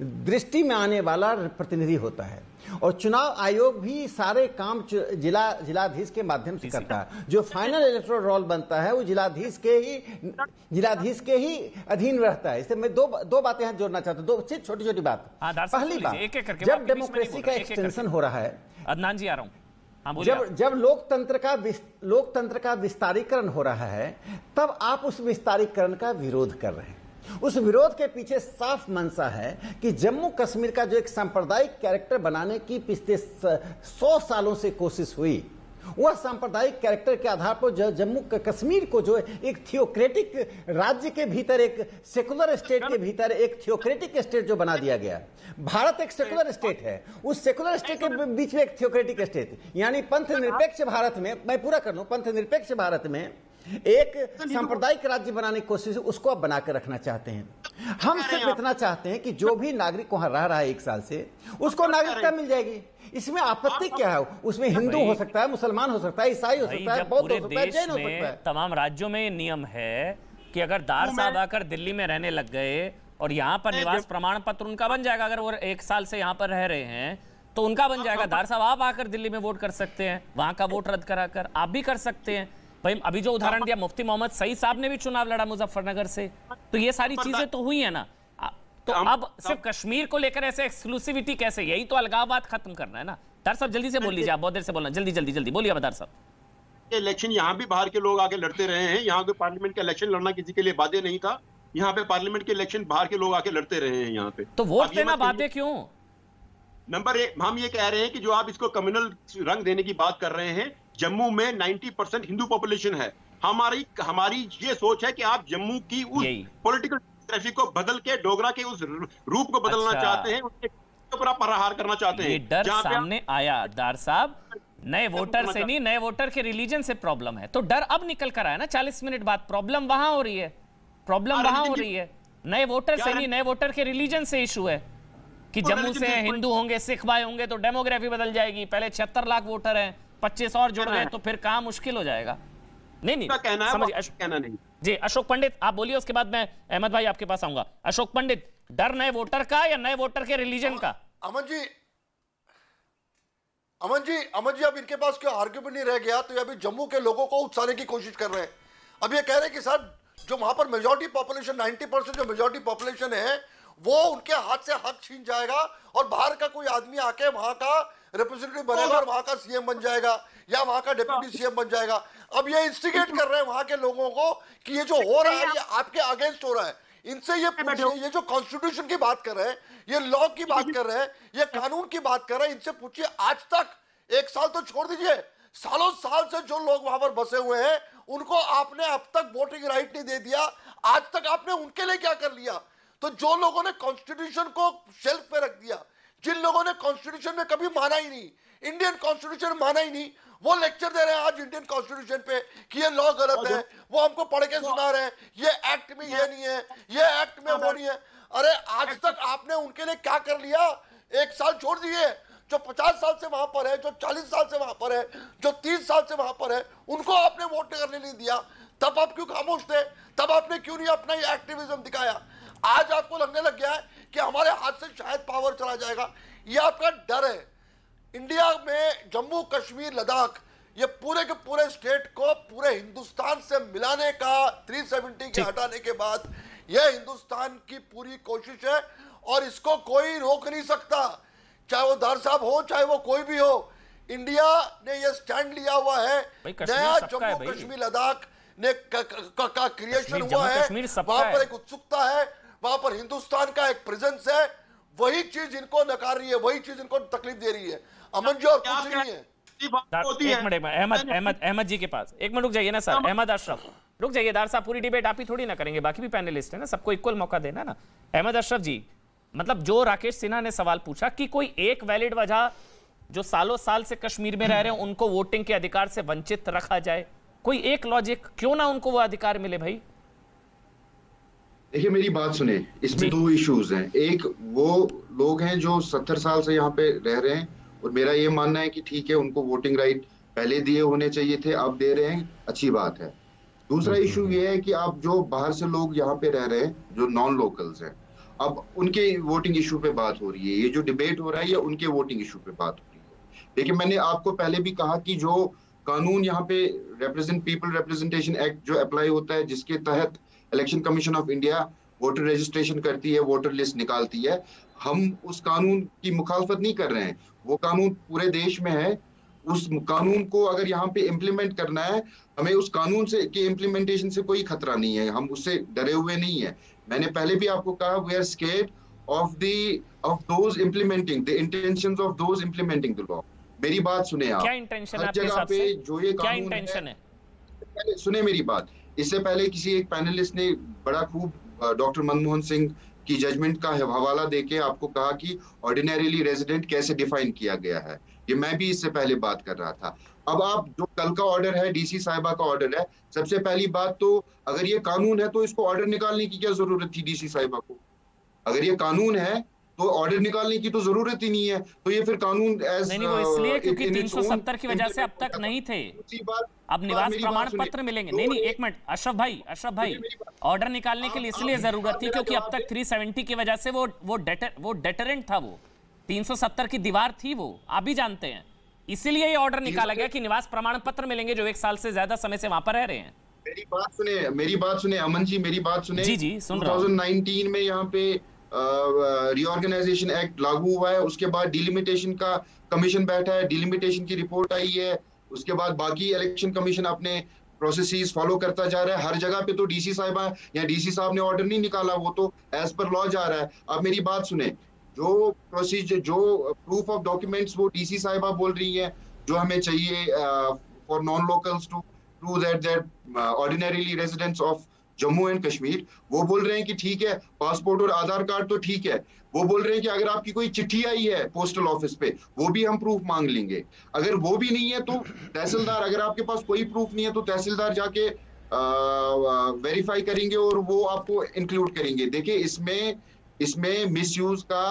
दृष्टि में आने वाला प्रतिनिधि होता है, और चुनाव आयोग भी सारे काम जिलाधीश के माध्यम से करता है। जो फाइनल इलेक्टोरल रोल बनता है वो जिलाधीश के ही अधीन रहता है। इससे मैं दो बातें यहाँ जोड़ना चाहता हूँ, दो छोटी छोटी बात। पहली बात, जब डेमोक्रेसी का एक्सटेंशन हो रहा है, अदनान जी आ रहा हूँ, जब लोकतंत्र का विस्तारीकरण हो रहा है, तब आप उस विस्तारीकरण का विरोध कर रहे हैं। उस विरोध के पीछे साफ मंशा है कि जम्मू कश्मीर का जो एक सांप्रदायिक कैरेक्टर बनाने की पिछले 100 सालों से कोशिश हुई, वह सांप्रदायिक कैरेक्टर के आधार पर जम्मू कश्मीर को जो एक थियोक्रेटिक राज्य के भीतर, एक सेकुलर स्टेट के भीतर एक थियोक्रेटिक स्टेट जो बना दिया गया। भारत एक सेकुलर स्टेट है, उस सेकुलर स्टेट के बीच में एक थियोक्रेटिक स्टेट, यानी पंथ निरपेक्ष भारत में, मैं पूरा कर लूं, पंथ निरपेक्ष भारत में एक सांप्रदायिक राज्य बनाने की कोशिश, उसको आप बनाकर रखना चाहते हैं। हम सिर्फ इतना चाहते हैं कि जो भी नागरिक वहां रह रहा है 1 साल से, उसको नागरिकता मिल जाएगी। इसमें आपत्ति क्या है? उसमें हिंदू हो सकता है, मुसलमान हो सकता है, ईसाई हो सकता है, बौद्ध हो सकता है, जैन हो सकता है। तमाम राज्यों में नियम है कि अगर दार साहब आकर दिल्ली में रहने लग गए और यहाँ पर निवास प्रमाण पत्र उनका बन जाएगा, अगर वो 1 साल से यहाँ पर रह रहे हैं तो उनका बन जाएगा। दार साहब आप आकर दिल्ली में वोट कर सकते हैं, वहां का वोट रद्द कराकर आप भी कर सकते हैं। भाई अभी जो उदाहरण दिया, मुफ्ती मोहम्मद सईद साहब ने भी चुनाव लड़ा मुजफ्फरनगर से, तो ये सारी चीजें तो हुई है ना। तो अब सिर्फ कश्मीर को लेकर ऐसे एक्सक्लूसिविटी कैसे? यही तो अलगाववाद खत्म करना है ना। दार साहब जल्दी से बोल लीजिए, आप बहुत देर से बोलना, जल्दी बोलिए दार साहब। इलेक्शन यहाँ भी बाहर के लोग आके लड़ते रहे हैं, यहाँ के पार्लियामेंट का इलेक्शन लड़ना किसी के लिए बाध्य नहीं था। यहाँ पे पार्लियामेंट के इलेक्शन बाहर के लोग आके लड़ते रहे हैं यहाँ पे, तो वोट देना बाध्य क्यों? नंबर 1 हम ये कह रहे हैं कि जो आप इसको कम्युनल रंग देने की बात कर रहे हैं, जम्मू में 90% हिंदू पॉपुलेशन है। हमारी ये सोच है कि आप जम्मू की उस पॉलिटिकल ट्रैफिक को बदल के डोगरा के उस रूप को बदलना चाहते हैं, उसके ऊपर आप प्रहार करना चाहते हैं। ये डर सामने आया दार साहब, नए वोटर से नहीं, नए वोटर के रिलीजन से प्रॉब्लम है, तो डर अब निकल कर आया ना 40 मिनट बाद। प्रॉब्लम वहां हो रही है, नए वोटर से नहीं, नए वोटर के रिलीजन से इशू है कि जम्मू से हिंदू होंगे, सिख भाई होंगे तो डेमोग्राफी बदल जाएगी। पहले 76 लाख वोटर हैं, 25 और जुड़ गए तो फिर काम मुश्किल हो जाएगा। नहीं कहना है, समझिए, कहना नहीं। जी अशोक पंडित आप बोलिए, उसके बाद मैं अहमद भाई आपके पास आऊंगा। अशोक पंडित, डर नए वोटर का या नए वोटर के रिलीजन का? अमन जी अब इनके पास कोई आर्ग्यूमेंट नहीं रह गया, तो ये अभी जम्मू के लोगों को उकसाने की कोशिश कर रहे हैं। अब ये कह रहे हैं कि सर जो वहां पर मेजॉरिटी पॉपुलेशन 90% जो मेजॉरिटी पॉपुलेशन है वो उनके हाथ से हक छीन जाएगा और बाहर का कोई आदमी आके वहां का रिप्रेजेंटेटिव बनेगा और वहां का सीएम बन जाएगा या वहां का डिप्टी सीएम बन जाएगा। अब ये इंस्टिगेट कर रहे हैं वहां के लोगों को कि ये जो हो रहा है ये आपके अगेंस्ट हो रहा है। इनसे ये पूछिए, ये जो कॉन्स्टिट्यूशन की बात कर रहे हैं, ये लॉ की बात कर रहे हैं, ये कानून की बात कर रहे हैं, इनसे पूछिए आज तक, एक साल तो छोड़ दीजिए, सालों साल से जो लोग वहां पर बसे हुए हैं उनको आपने अब तक वोटिंग राइट नहीं दे दिया। आज तक आपने उनके लिए क्या कर लिया? तो जो लोगों ने कॉन्स्टिट्यूशन को शेल्फ पे रख दिया, जिन लोगों ने कॉन्स्टिट्यूशन में कभी माना ही नहीं, इंडियन कॉन्स्टिट्यूशन माना ही नहीं, वो लेक्चर दे रहे हैं आज इंडियन कॉन्स्टिट्यूशन पे कि ये लॉ गलत है। वो हमको पढ़ के सुना रहे हैं ये एक्ट में ये नहीं है, ये एक्ट में वो नहीं है। अरे आज तक आपने उनके लिए क्या कर लिया? एक साल छोड़ दिए, जो 50 साल से वहां पर है, जो 40 साल से वहां पर है, जो 30 साल से वहां पर है, उनको आपने वोट करने नहीं दिया। तब आप क्यों खामोश थे? तब आपने क्यों नहीं अपना ये एक्टिविज्म दिखाया? आज आपको लगने लग गया है कि हमारे हाथ से शायद पावर चला जाएगा। ये आपका डर है। इंडिया में जम्मू कश्मीर लद्दाख ये पूरे के पूरे स्टेट को पूरे हिंदुस्तान से मिलाने का 370 के हटाने के बाद यह हिंदुस्तान की पूरी कोशिश है और इसको कोई रोक नहीं सकता, चाहे वो दार साहब हो चाहे वो कोई भी हो। इंडिया ने ये स्टैंड लिया हुआ है, नया जम्मू कश्मीर लद्दाख ने का क्रिएशन हुआ है, वहां पर एक उत्सुकता है, वहां पर हिंदुस्तान का एक प्रेजेंस है। वही चीज इनको नकार रही है, वही चीज इनको तकलीफ दे रही है। अमन जी और कुछ नहीं है। एक मिनट अहमद जी के पास, एक मिनट रुक जाइए ना सर। अहमद अशरफ रुक जाइए। दार साहब पूरी डिबेट आप ही थोड़ी ना करेंगे, बाकी भी पैनलिस्ट है ना, सबको इक्वल मौका देना ना। अहमद अशरफ जी, मतलब जो राकेश सिन्हा ने सवाल पूछा कि कोई एक वैलिड वजह जो सालों साल से कश्मीर में रह रहे हैं उनको वोटिंग के अधिकार से वंचित रखा जाए, कोई एक लॉजिक क्यों ना उनको वो अधिकार मिले भाई? देखिए मेरी बात सुने, इसमें दो इश्यूज हैं। एक वो लोग हैं जो 70 साल से यहाँ पे रह रहे हैं और मेरा ये मानना है कि ठीक है उनको वोटिंग राइट पहले दिए होने चाहिए थे, अब दे रहे हैं, अच्छी बात है। दूसरा इशू ये है कि आप जो बाहर से लोग यहाँ पे रह रहे हैं जो नॉन लोकल्स हैं, अब उनके वोटिंग इशू पे बात हो रही है। ये जो डिबेट हो रहा है ये उनके वोटिंग इशू पे बात हो रही है। लेकिन मैंने आपको पहले भी कहा कि जो कानून यहाँ पे पीपल रिप्रेजेंटेशन एक्ट जो अप्लाई होता है, जिसके तहत election commission of India voter registration करती है, वोटर लिस्ट निकालती है, हम उस कानून की मुखालफत नहीं कर रहे हैं। वो कानून पूरे देश में है। उस कानून को अगर यहाँ पे इम्प्लीमेंट करना है, हमें उस कानून से के इम्प्लीमेंटेशन से कोई खतरा नहीं है, हम उससे डरे हुए नहीं है। मैंने पहले भी आपको कहा, we are scared of those implementing the intentions of those implementing the law. मेरी बात सुने आप, क्या इंटेंशन है आपके हिसाब से? जो ये क्या इंटेंशन है? सुने मेरी बात। इससे पहले किसी एक पैनलिस्ट ने बड़ा खूब डॉक्टर मनमोहन सिंह की जजमेंट का हवाला देके आपको कहा कि ऑर्डिनरीली रेजिडेंट कैसे डिफाइन किया गया है। ये मैं भी इससे पहले बात कर रहा था। अब आप जो कल का ऑर्डर है, डीसी साहिबा का ऑर्डर है, सबसे पहली बात तो अगर ये कानून है तो इसको ऑर्डर निकालने की क्या जरूरत थी डीसी साहिबा को? अगर ये कानून है तो ऑर्डर निकालने की तो जरूरत ही नहीं है। तो ये फिर कानून एज नहीं, वो इसलिए क्योंकि 370 की वजह से अब तक नहीं थे। अब निवास प्रमाण पत्र मिलेंगे। नहीं, एक मिनट अशरफ भाई, ऑर्डर निकालने के लिए इसलिए जरूरत थी क्योंकि अब तक 370 की वजह से वो डेटरेंट था, वो 370 की दीवार थी, वो आप भी जानते हैं। इसीलिए ये ऑर्डर निकाला गया कि निवास प्रमाण पत्र मिलेंगे जो 1 साल से ज्यादा समय से वहां पर रह रहे हैं। मेरी बात सुने अमन जी, मेरी बात सुने। जी सुन रहा हूं। 2019 में यहाँ पे रीऑर्गेनाइजेशन एक्ट लागू हुआ है, उसके बाद डिलिमिटेशन का कमीशन बैठा है, डिलिमिटेशन की रिपोर्ट आई है, उसके बाद बाकी इलेक्शन कमीशन अपने प्रोसेसेस फॉलो करता जा रहा है। हर जगह पे तो डीसी साहिबा या डीसी साहब ने ऑर्डर नहीं निकाला, वो तो एज पर लॉ जा रहा है। अब मेरी बात सुने, जो प्रोसीजर, जो प्रूफ ऑफ डॉक्यूमेंट्स वो डीसी साहिबा बोल रही है जो हमें चाहिए for non locals to prove that ordinarily residents of Jammu and Kashmir, वो बोल रहे हैं कि ठीक है पासपोर्ट और आधार कार्ड तो ठीक है। वो बोल रहे हैं कि अगर आपकी कोई चिट्ठी आई है पोस्टल ऑफिस पे, वो भी हम प्रूफ मांग लेंगे। अगर वो भी नहीं है तो तहसीलदार, अगर आपके पास कोई प्रूफ नहीं है तो तहसीलदार जाके वेरीफाई करेंगे और वो आपको इंक्लूड करेंगे। देखिए इसमें मिसयूज का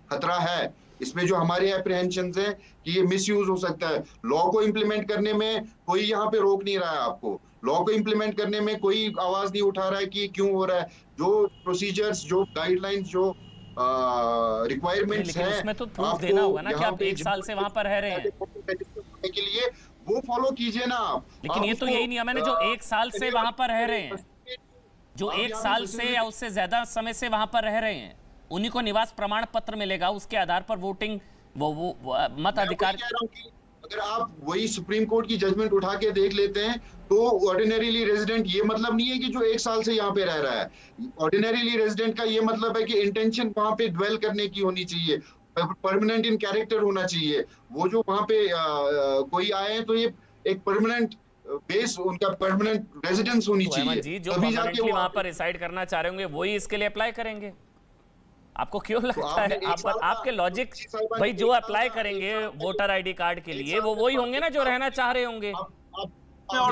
खतरा है। इसमें जो हमारे एप्रीहेंशंस हैं कि ये मिसयूज हो सकता है। लॉ को इम्प्लीमेंट करने में कोई यहाँ पे रोक नहीं रहा है आपको, लॉ को इम्प्लीमेंट करने में कोई आवाज नहीं उठा रहा है कि क्यों हो रहा है। जो प्रोसीजर्स, जो गाइडलाइंस, जो रिक्वायरमेंट्स हैं, उसमें तो प्रूफ देना होगा ना कि आप 1 साल से वहां पर रह रहे हैं के लिए, वो फॉलो कीजिए ना आप। लेकिन ये तो यही नियम है ना, जो 1 साल से वहां पर रह रहे हैं, जो 1 साल से या उससे ज्यादा समय से वहां पर रह रहे हैं, उन्हीं को निवास प्रमाण पत्र मिलेगा, उसके आधार पर वोटिंग वो मत अधिकार। अगर आप वही सुप्रीम कोर्ट की जजमेंट उठा के देख लेते हैं तो ऑर्डिनरीली रेजिडेंट ये मतलब नहीं है कि जो 1 साल से यहाँ पे रह रहा है। ऑर्डिनरीली रेजिडेंट का ये मतलब है कि इंटेंशन वहां पे ड्वेल करने की होनी चाहिए, परमानेंट इन कैरेक्टर होना चाहिए। वो जो वहां पे कोई आए हैं तो ये एक परमानेंट बेस, उनका परमानेंट रेजिडेंस होनी चाहिए। जी, जो परमानेंटली वहां पर रिसाइड करना चाह रहे होंगे वही इसके लिए अप्लाई करेंगे। आपको क्यों लगता है? आपके लॉजिक भाई, जो अप्लाई करेंगे वोटर आईडी कार्ड के लिए वो वही होंगे ना जो रहना चाह रहे होंगे। आप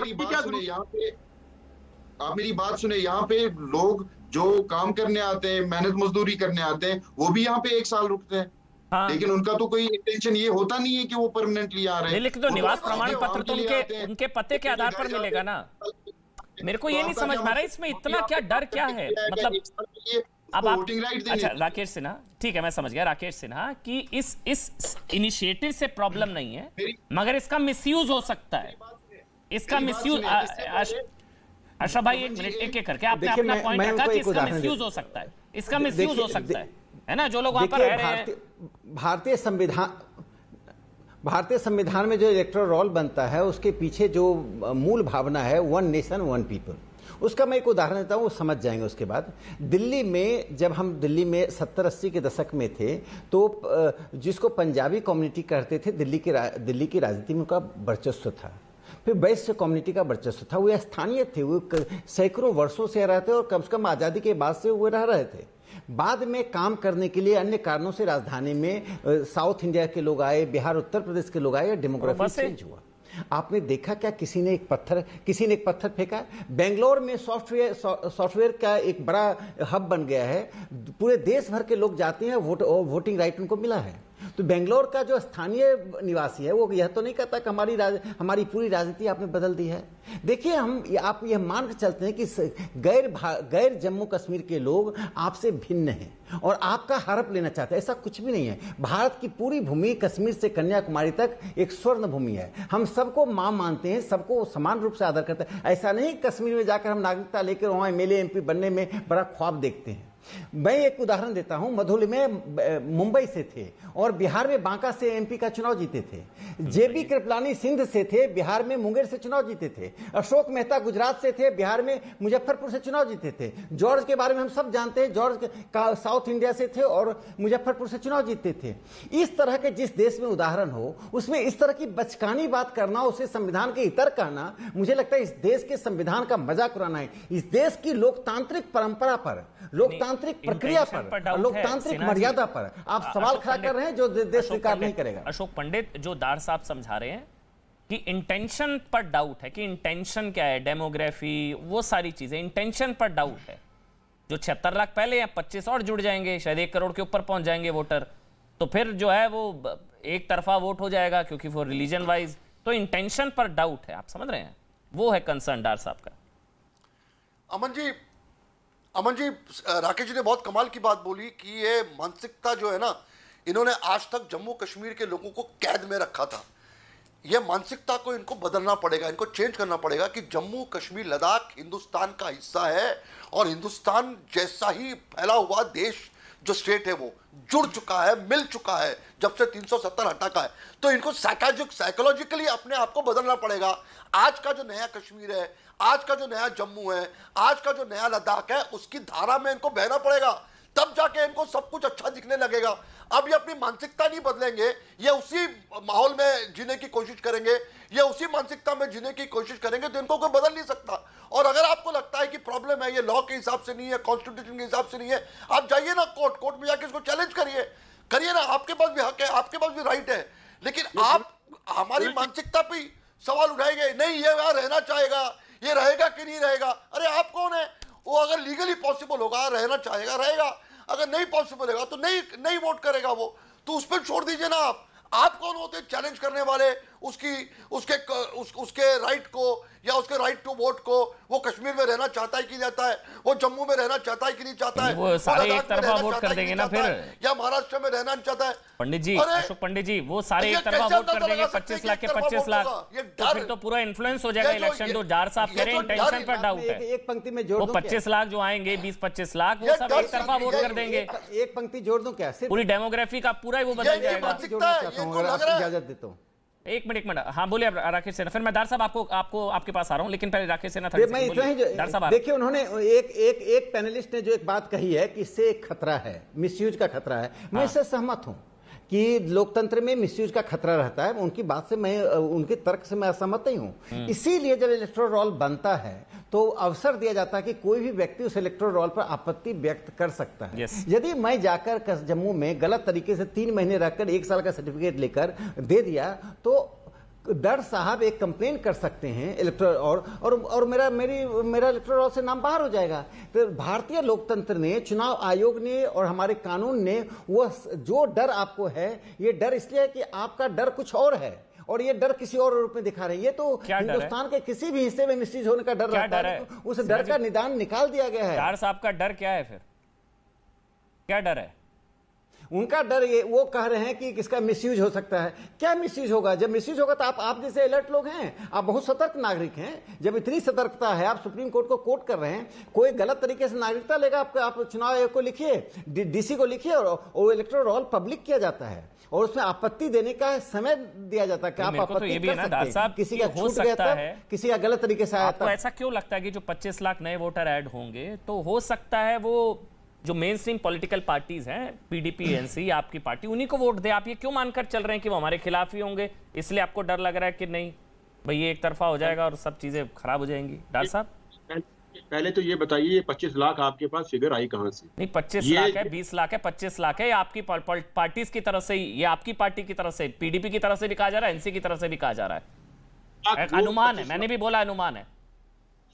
मेरी बात सुने, यहाँ पे लोग जो काम करने आते हैं, मेहनत मजदूरी करने आते हैं, वो भी यहाँ पे 1 साल रुकते हैं। हाँ। लेकिन उनका तो कोई इंटेंशन ये होता नहीं है कि वो परमानेंटली आ रहे हैं। लेकिन तो निवास प्रमाण पत्र तो उनके पते के आधार पर मिलेगा ना। मेरे को ये नहीं समझ में आ रहा इसमें इतना क्या डर क्या है, मतलब अब आप अच्छा राकेश सिन्हा, ठीक है मैं समझ गया राकेश सिन्हा कि इस इनिशिएटिव से प्रॉब्लम नहीं है, मगर इसका मिसयूज हो सकता है। इसका मिसयूज अशरफ भाई, 1 मिनट एक करके आपने अपना पॉइंट रखा कि इसका मिसयूज हो सकता है, इसका मिसयूज हो सकता है ना, जो लोग वहां पर रह रहे हैं। भारतीय संविधान में जो इलेक्टोरल रोल बनता है उसके पीछे जो मूल भावना है 1 नेशन 1 पीपल, उसका मैं एक उदाहरण देता हूँ, वो समझ जाएंगे। उसके बाद दिल्ली में, जब हम दिल्ली में 70-80 के दशक में थे तो जिसको पंजाबी कम्युनिटी कहते थे, दिल्ली की राजनीति में उनका वर्चस्व था। फिर वैश्य कम्युनिटी का वर्चस्व था, वो स्थानीय थे, वो सैकड़ों वर्षों से रह रहे थे और कम से कम आज़ादी के बाद से वो रह रहे थे। बाद में काम करने के लिए अन्य कारणों से राजधानी में साउथ इंडिया के लोग आए, बिहार उत्तर प्रदेश के लोग आए, डेमोग्राफी चेंज हुआ। आपने देखा क्या किसी ने एक पत्थर फेंका? बेंगलोर में सॉफ्टवेयर का एक बड़ा हब बन गया है, पूरे देश भर के लोग जाते हैं, वोटिंग राइट उनको मिला है। तो बेंगलोर का जो स्थानीय निवासी है वो यह तो नहीं कहता कि हमारी पूरी राजनीति आपने बदल दी है। देखिए, आप यह मान के चलते हैं कि गैर जम्मू कश्मीर के लोग आपसे भिन्न हैं और आपका हड़प लेना चाहते हैं, ऐसा कुछ भी नहीं है। भारत की पूरी भूमि कश्मीर से कन्याकुमारी तक एक स्वर्ण भूमि है। हम सबको मां मानते हैं, सबको समान रूप से आदर करते हैं। ऐसा नहीं कश्मीर में जाकर हम नागरिकता लेकर वहां एमएलए एमपी बनने में बड़ा ख्वाब देखते हैं। मैं एक उदाहरण देता हूं, मधुल में मुंबई से थे और बिहार में बांका से एमपी का चुनाव जीते थे। जेबी कृपलानी सिंध से थे, बिहार में मुंगेर से चुनाव जीते थे। अशोक मेहता गुजरात से थे, बिहार में मुजफ्फरपुर से चुनाव जीते थे। जॉर्ज के बारे में हम सब जानते हैं, जॉर्ज का साउथ इंडिया से थे और मुजफ्फरपुर से चुनाव जीते थे। इस तरह के जिस देश में उदाहरण हो उसमें इस तरह की बचकानी बात करना, उसे संविधान के इतर कहना, मुझे लगता है इस देश के संविधान का मजाक उड़ाना है। इस देश की लोकतांत्रिक परंपरा पर, लोकतांत्रिक प्रक्रिया पर, लोकतांत्रिक मर्यादा पर आप सवाल खड़ा कर रहे हैं जो देश स्वीकार नहीं करेगा। अशोक पंडित, जो दार साहब समझा रहे हैं कि इंटेंशन पर डाउट है, कि इंटेंशन क्या है, डेमोग्राफी, वो सारी चीजें, इंटेंशन पर डाउट है। जो 76 लाख पहले हैं, 25 और जुड़ जाएंगे, शायद 1 करोड़ के ऊपर पहुंच जाएंगे वोटर, तो फिर जो है वो एक तरफा वोट हो जाएगा, क्योंकि वो रिलीजन वाइज, तो इंटेंशन पर डाउट है। आप समझ रहे हैं, वो है कंसर्न दार साहब का। अमन जी, राकेश जी ने बहुत कमाल की बात बोली कि ये मानसिकता जो है ना, इन्होंने आज तक जम्मू कश्मीर के लोगों को कैद में रखा था। ये मानसिकता को इनको बदलना पड़ेगा, इनको चेंज करना पड़ेगा कि जम्मू कश्मीर लद्दाख हिंदुस्तान का हिस्सा है और हिंदुस्तान जैसा ही फैला हुआ देश जो स्टेट है वो जुड़ चुका है, मिल चुका है जब से 370 हटा का है। तो इनको साइकोलॉजिकली अपने आप को बदलना पड़ेगा। आज का जो नया कश्मीर है, आज का जो नया जम्मू है, आज का जो नया लद्दाख है, उसकी धारा में इनको बहना पड़ेगा, तब जाके इनको सब कुछ अच्छा दिखने लगेगा। अब ये अपनी मानसिकता नहीं बदलेंगे, ये उसी माहौल में जीने की कोशिश करेंगे, ये उसी मानसिकता में जीने की कोशिश करेंगे, तो इनको कोई बदल नहीं सकता। और अगर आपको लगता है कि प्रॉब्लम है ये लॉ के हिसाब से नहीं है, कॉन्स्टिट्यूशन के हिसाब से नहीं है, आप जाइए ना कोर्ट में जाके इसको चैलेंज करिए ना, आपके पास भी हक है, आपके पास भी राइट है। लेकिन आप हमारी मानसिकता पे सवाल उठाएंगे, नहीं ये वहां रहना चाहेगा, ये रहेगा कि नहीं रहेगा। अरे आप कौन है? वो अगर लीगली पॉसिबल होगा रहना चाहेगा रहेगा, अगर नहीं पॉसिबल होगा तो नहीं वोट करेगा वो। तो उस पर छोड़ दीजिए ना। आप कौन होते चैलेंज करने वाले उसके राइट को या उसके राइट टू वोट को? वो कश्मीर में रहना चाहता है कि नहीं चाहता है, वो जम्मू में रहना चाहता है कि नहीं चाहता है, वो सारे एक तरफा वोट कर देंगे ना फिर, या महाराष्ट्र में रहना नहीं चाहता है? पंडित जी, अशोक पंडित जी, वो सारे एक तरफा वोट कर देंगे 25 लाख के 25 लाख, तो फिर तो पूरा इन्फ्लुएंस हो जाएगा इलेक्शन। तो जार साहब कह रहे हैं इंटेंशन पर डाउट है। एक पंक्ति में जोड़ वो 25 लाख जो आएंगे, 20-25 लाख, वो सब एक तरफा वोट कर देंगे। एक पंक्ति जोड़ दूं क्या? पूरी डेमोग्राफी का पूरा ही वो बदल जाएगा। इजाजत देता हूं। एक मिनट हाँ बोलिए राकेश सेना, फिर मैं दार साहब आपको आपके पास आ रहा हूं, लेकिन पहले राकेश सेना था। मैं इतना ही देखिए, उन्होंने एक पैनलिस्ट ने जो एक बात कही है कि इससे एक खतरा है, मिसयूज का खतरा है। मैं इससे सहमत हूं कि लोकतंत्र में मिसयूज का खतरा रहता है। उनकी बात से मैं, उनके तर्क से मैं असहमत नहीं हूं। इसीलिए जब इलेक्टोरल रोल बनता है तो अवसर दिया जाता है कि कोई भी व्यक्ति उस इलेक्टोरल रोल पर आपत्ति व्यक्त कर सकता है। यदि मैं जाकर जम्मू में गलत तरीके से 3 महीने रहकर 1 साल का सर्टिफिकेट लेकर दे दिया तो दर साहब एक कंप्लेन कर सकते हैं इलेक्टोरल और मेरा इलेक्टोरल रोल से नाम बाहर हो जाएगा। तो भारतीय लोकतंत्र ने, चुनाव आयोग ने और हमारे कानून ने, वो जो डर आपको है, ये डर इसलिए है कि आपका डर कुछ और है और ये डर किसी और रूप में दिखा रहे हैं। ये तो हिंदुस्तान के किसी भी हिस्से में मिसयूज होने का डर रहता है, तो उस डर का निदान निकाल दिया गया है। दार साहब का डर क्या है फिर? क्या डर है उनका? डर ये वो कह रहे हैं कि किसका मिसयूज हो सकता है। क्या मिसयूज होगा? जब मिसयूज होगा तो आप जैसे अलर्ट लोग हैं, आप बहुत सतर्क नागरिक हैं। जब इतनी सतर्कता है, आप सुप्रीम कोर्ट को कोट कर रहे हैं, कोई गलत तरीके से नागरिकता लेगा आप चुनाव आयोग को लिखिए, डीसी को लिखिए, और इलेक्टोरल रोल पब्लिक किया जाता है और उसमें आपत्ति देने का समय दिया जाता है कि आप आपत्ति कर सकते हैं। किसी का हो सकता है, किसी का गलत तरीके से आया था। ऐसा क्यों लगता है कि जो 25 लाख नए वोटर ऐड होंगे तो हो सकता है वो जो मेन स्ट्रीम पॉलिटिकल पार्टीज हैं, पीडीपी, एनसी, आपकी पार्टी, उन्हीं को वोट दे? आप ये क्यों मानकर चल रहे हैं कि वो हमारे खिलाफ ही होंगे? इसलिए आपको डर लग रहा है कि नहीं भाई ये एक तरफा हो जाएगा और सब चीजें खराब हो जाएंगी? डॉक्टर साहब पहले तो ये बताइए, ये 25 लाख आपके पास फिगर आई कहां से? नहीं, 25 लाख है, 20 लाख है, 25 लाख है। आपकी पार्टीज की तरफ से ही, ये आपकी पार्टी की तरफ से, पीडीपी की तरफ से भी कहा जा रहा है, एनसी की तरफ से भी कहा जा रहा है। अनुमान है, मैंने भी बोला अनुमान है।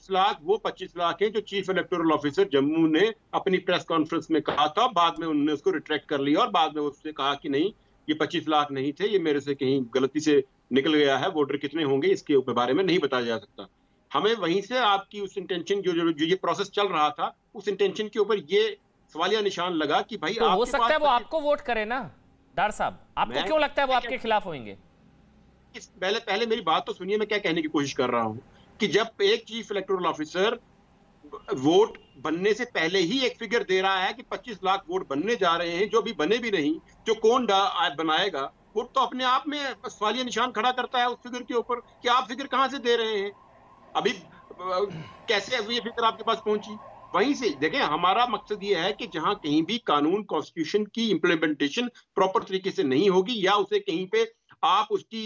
25 लाख है जो चीफ इलेक्टोरल ऑफिसर जम्मू ने अपनी प्रेस कॉन्फ्रेंस में कहा था। बाद में उन्होंने उसको रिट्रैक्ट कर लिया और बाद में उससे कहा कि नहीं, ये 25 लाख नहीं थे, ये मेरे से कहीं गलती से निकल गया है। वोटर कितने होंगे इसके बारे में नहीं बताया जा सकता। हमें वहीं से आपकी उस इंटेंशन जो ये प्रोसेस चल रहा था, उस इंटेंशन के ऊपर ये सवालिया निशान लगा कि भाई तो हो सकता है वो आपको वोट करे ना। डार साहब, आपको क्यों लगता है वो आपके खिलाफ होंगे? पहले मेरी बात तो सुनिए, मैं क्या कहने की कोशिश कर रहा हूं कि जब एक चीफ इलेक्टोरल ऑफिसर वोट बनने से पहले ही एक फिगर दे रहा है कि 25 लाख वोट बनने जा रहे हैं, जो भी बने भी नहीं, जो कौन बनाएगा, वो तो अपने आप में सवालिया निशान खड़ा करता है उस फिगर के ऊपर कि आप फिगर कहां से दे रहे हैं, अभी कैसे ये फिगर आपके पास पहुंची। वहीं से देखें, हमारा मकसद ये है कि जहां कहीं भी कानून, कॉन्स्टिट्यूशन की इंप्लीमेंटेशन प्रॉपर तरीके से नहीं होगी या उसे कहीं पे आप उसकी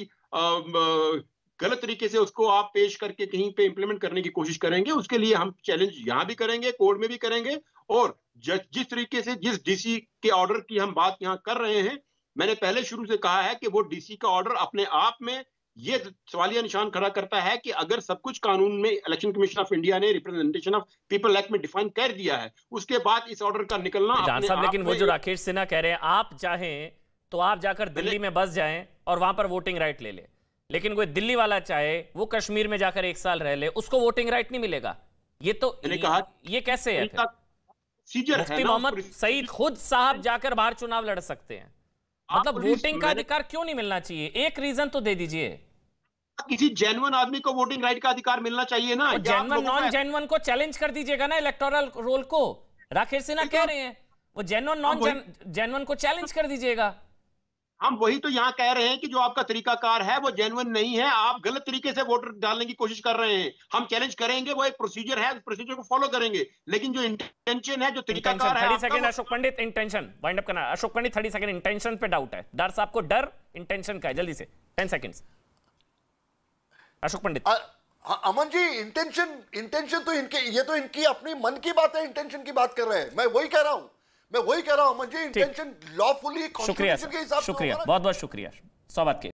गलत तरीके से उसको आप पेश करके कहीं पे इंप्लीमेंट करने की कोशिश करेंगे, उसके लिए हम चैलेंज यहां भी करेंगे, कोर्ट में भी करेंगे। और जिस तरीके से जिस डीसी के ऑर्डर की हम बात यहां कर रहे हैं, मैंने पहले शुरू से कहा है कि वो डीसी का ऑर्डर अपने आप में ये सवालिया निशान खड़ा करता है कि अगर सब कुछ कानून में इलेक्शन कमीशन ऑफ इंडिया ने रिप्रेजेंटेशन ऑफ पीपल एक्ट में डिफाइन कर दिया है, उसके बाद इस ऑर्डर का निकलना साहब, लेकिन वो जो राकेश सिन्हा कह रहे हैं, आप चाहें तो आप जाकर दिल्ली में बस जाएं और वहां पर वोटिंग राइट ले ले, लेकिन कोई दिल्ली वाला चाहे वो कश्मीर में जाकर 1 साल रह ले, उसको वोटिंग राइट नहीं मिलेगा। ये तो ये कैसे है? मुफ्ती मोहम्मद सईद खुद साहब जाकर बाहर चुनाव लड़ सकते हैं, मतलब वोटिंग का अधिकार क्यों नहीं मिलना चाहिए? एक रीजन तो दे दीजिए। किसी जेन्युइन आदमी को वोटिंग राइट का अधिकार मिलना चाहिए ना। जेन्युइन नॉन जेन्युइन को चैलेंज कर दीजिएगा ना इलेक्टोरल रोल को। राकेश सिन्हा कह रहे हैं वो जेन्युइन नॉन जेन्युइन को चैलेंज कर दीजिएगा। हम वही तो यहाँ कह रहे हैं कि जो आपका तरीकाकार है वो जेन्युइन नहीं है, आप गलत तरीके से वोटर डालने की कोशिश कर रहे हैं। हम चैलेंज करेंगे, वो एक प्रोसीजर है, उस प्रोसीजर को फॉलो करेंगे, लेकिन जो इंटेंशन है, जो तरीकाकार है। 30 second Ashok Pandit, intention wind up करना। अशोक पंडित 30 सेकंड, इंटेंशन पे डाउट है। डर साहब को डर इंटेंशन का है, जल्दी से 10 सेकंड्स। अशोक पंडित। अमन जी, इंटेंशन तो ये तो इनकी अपनी मन की बात है, इंटेंशन की बात कर रहे हैं। मैं वही कह रहा हूं Aman ji, intention lawfully constitution के हिसाब से। शुक्रिया, बहुत बहुत शुक्रिया। 100 बात के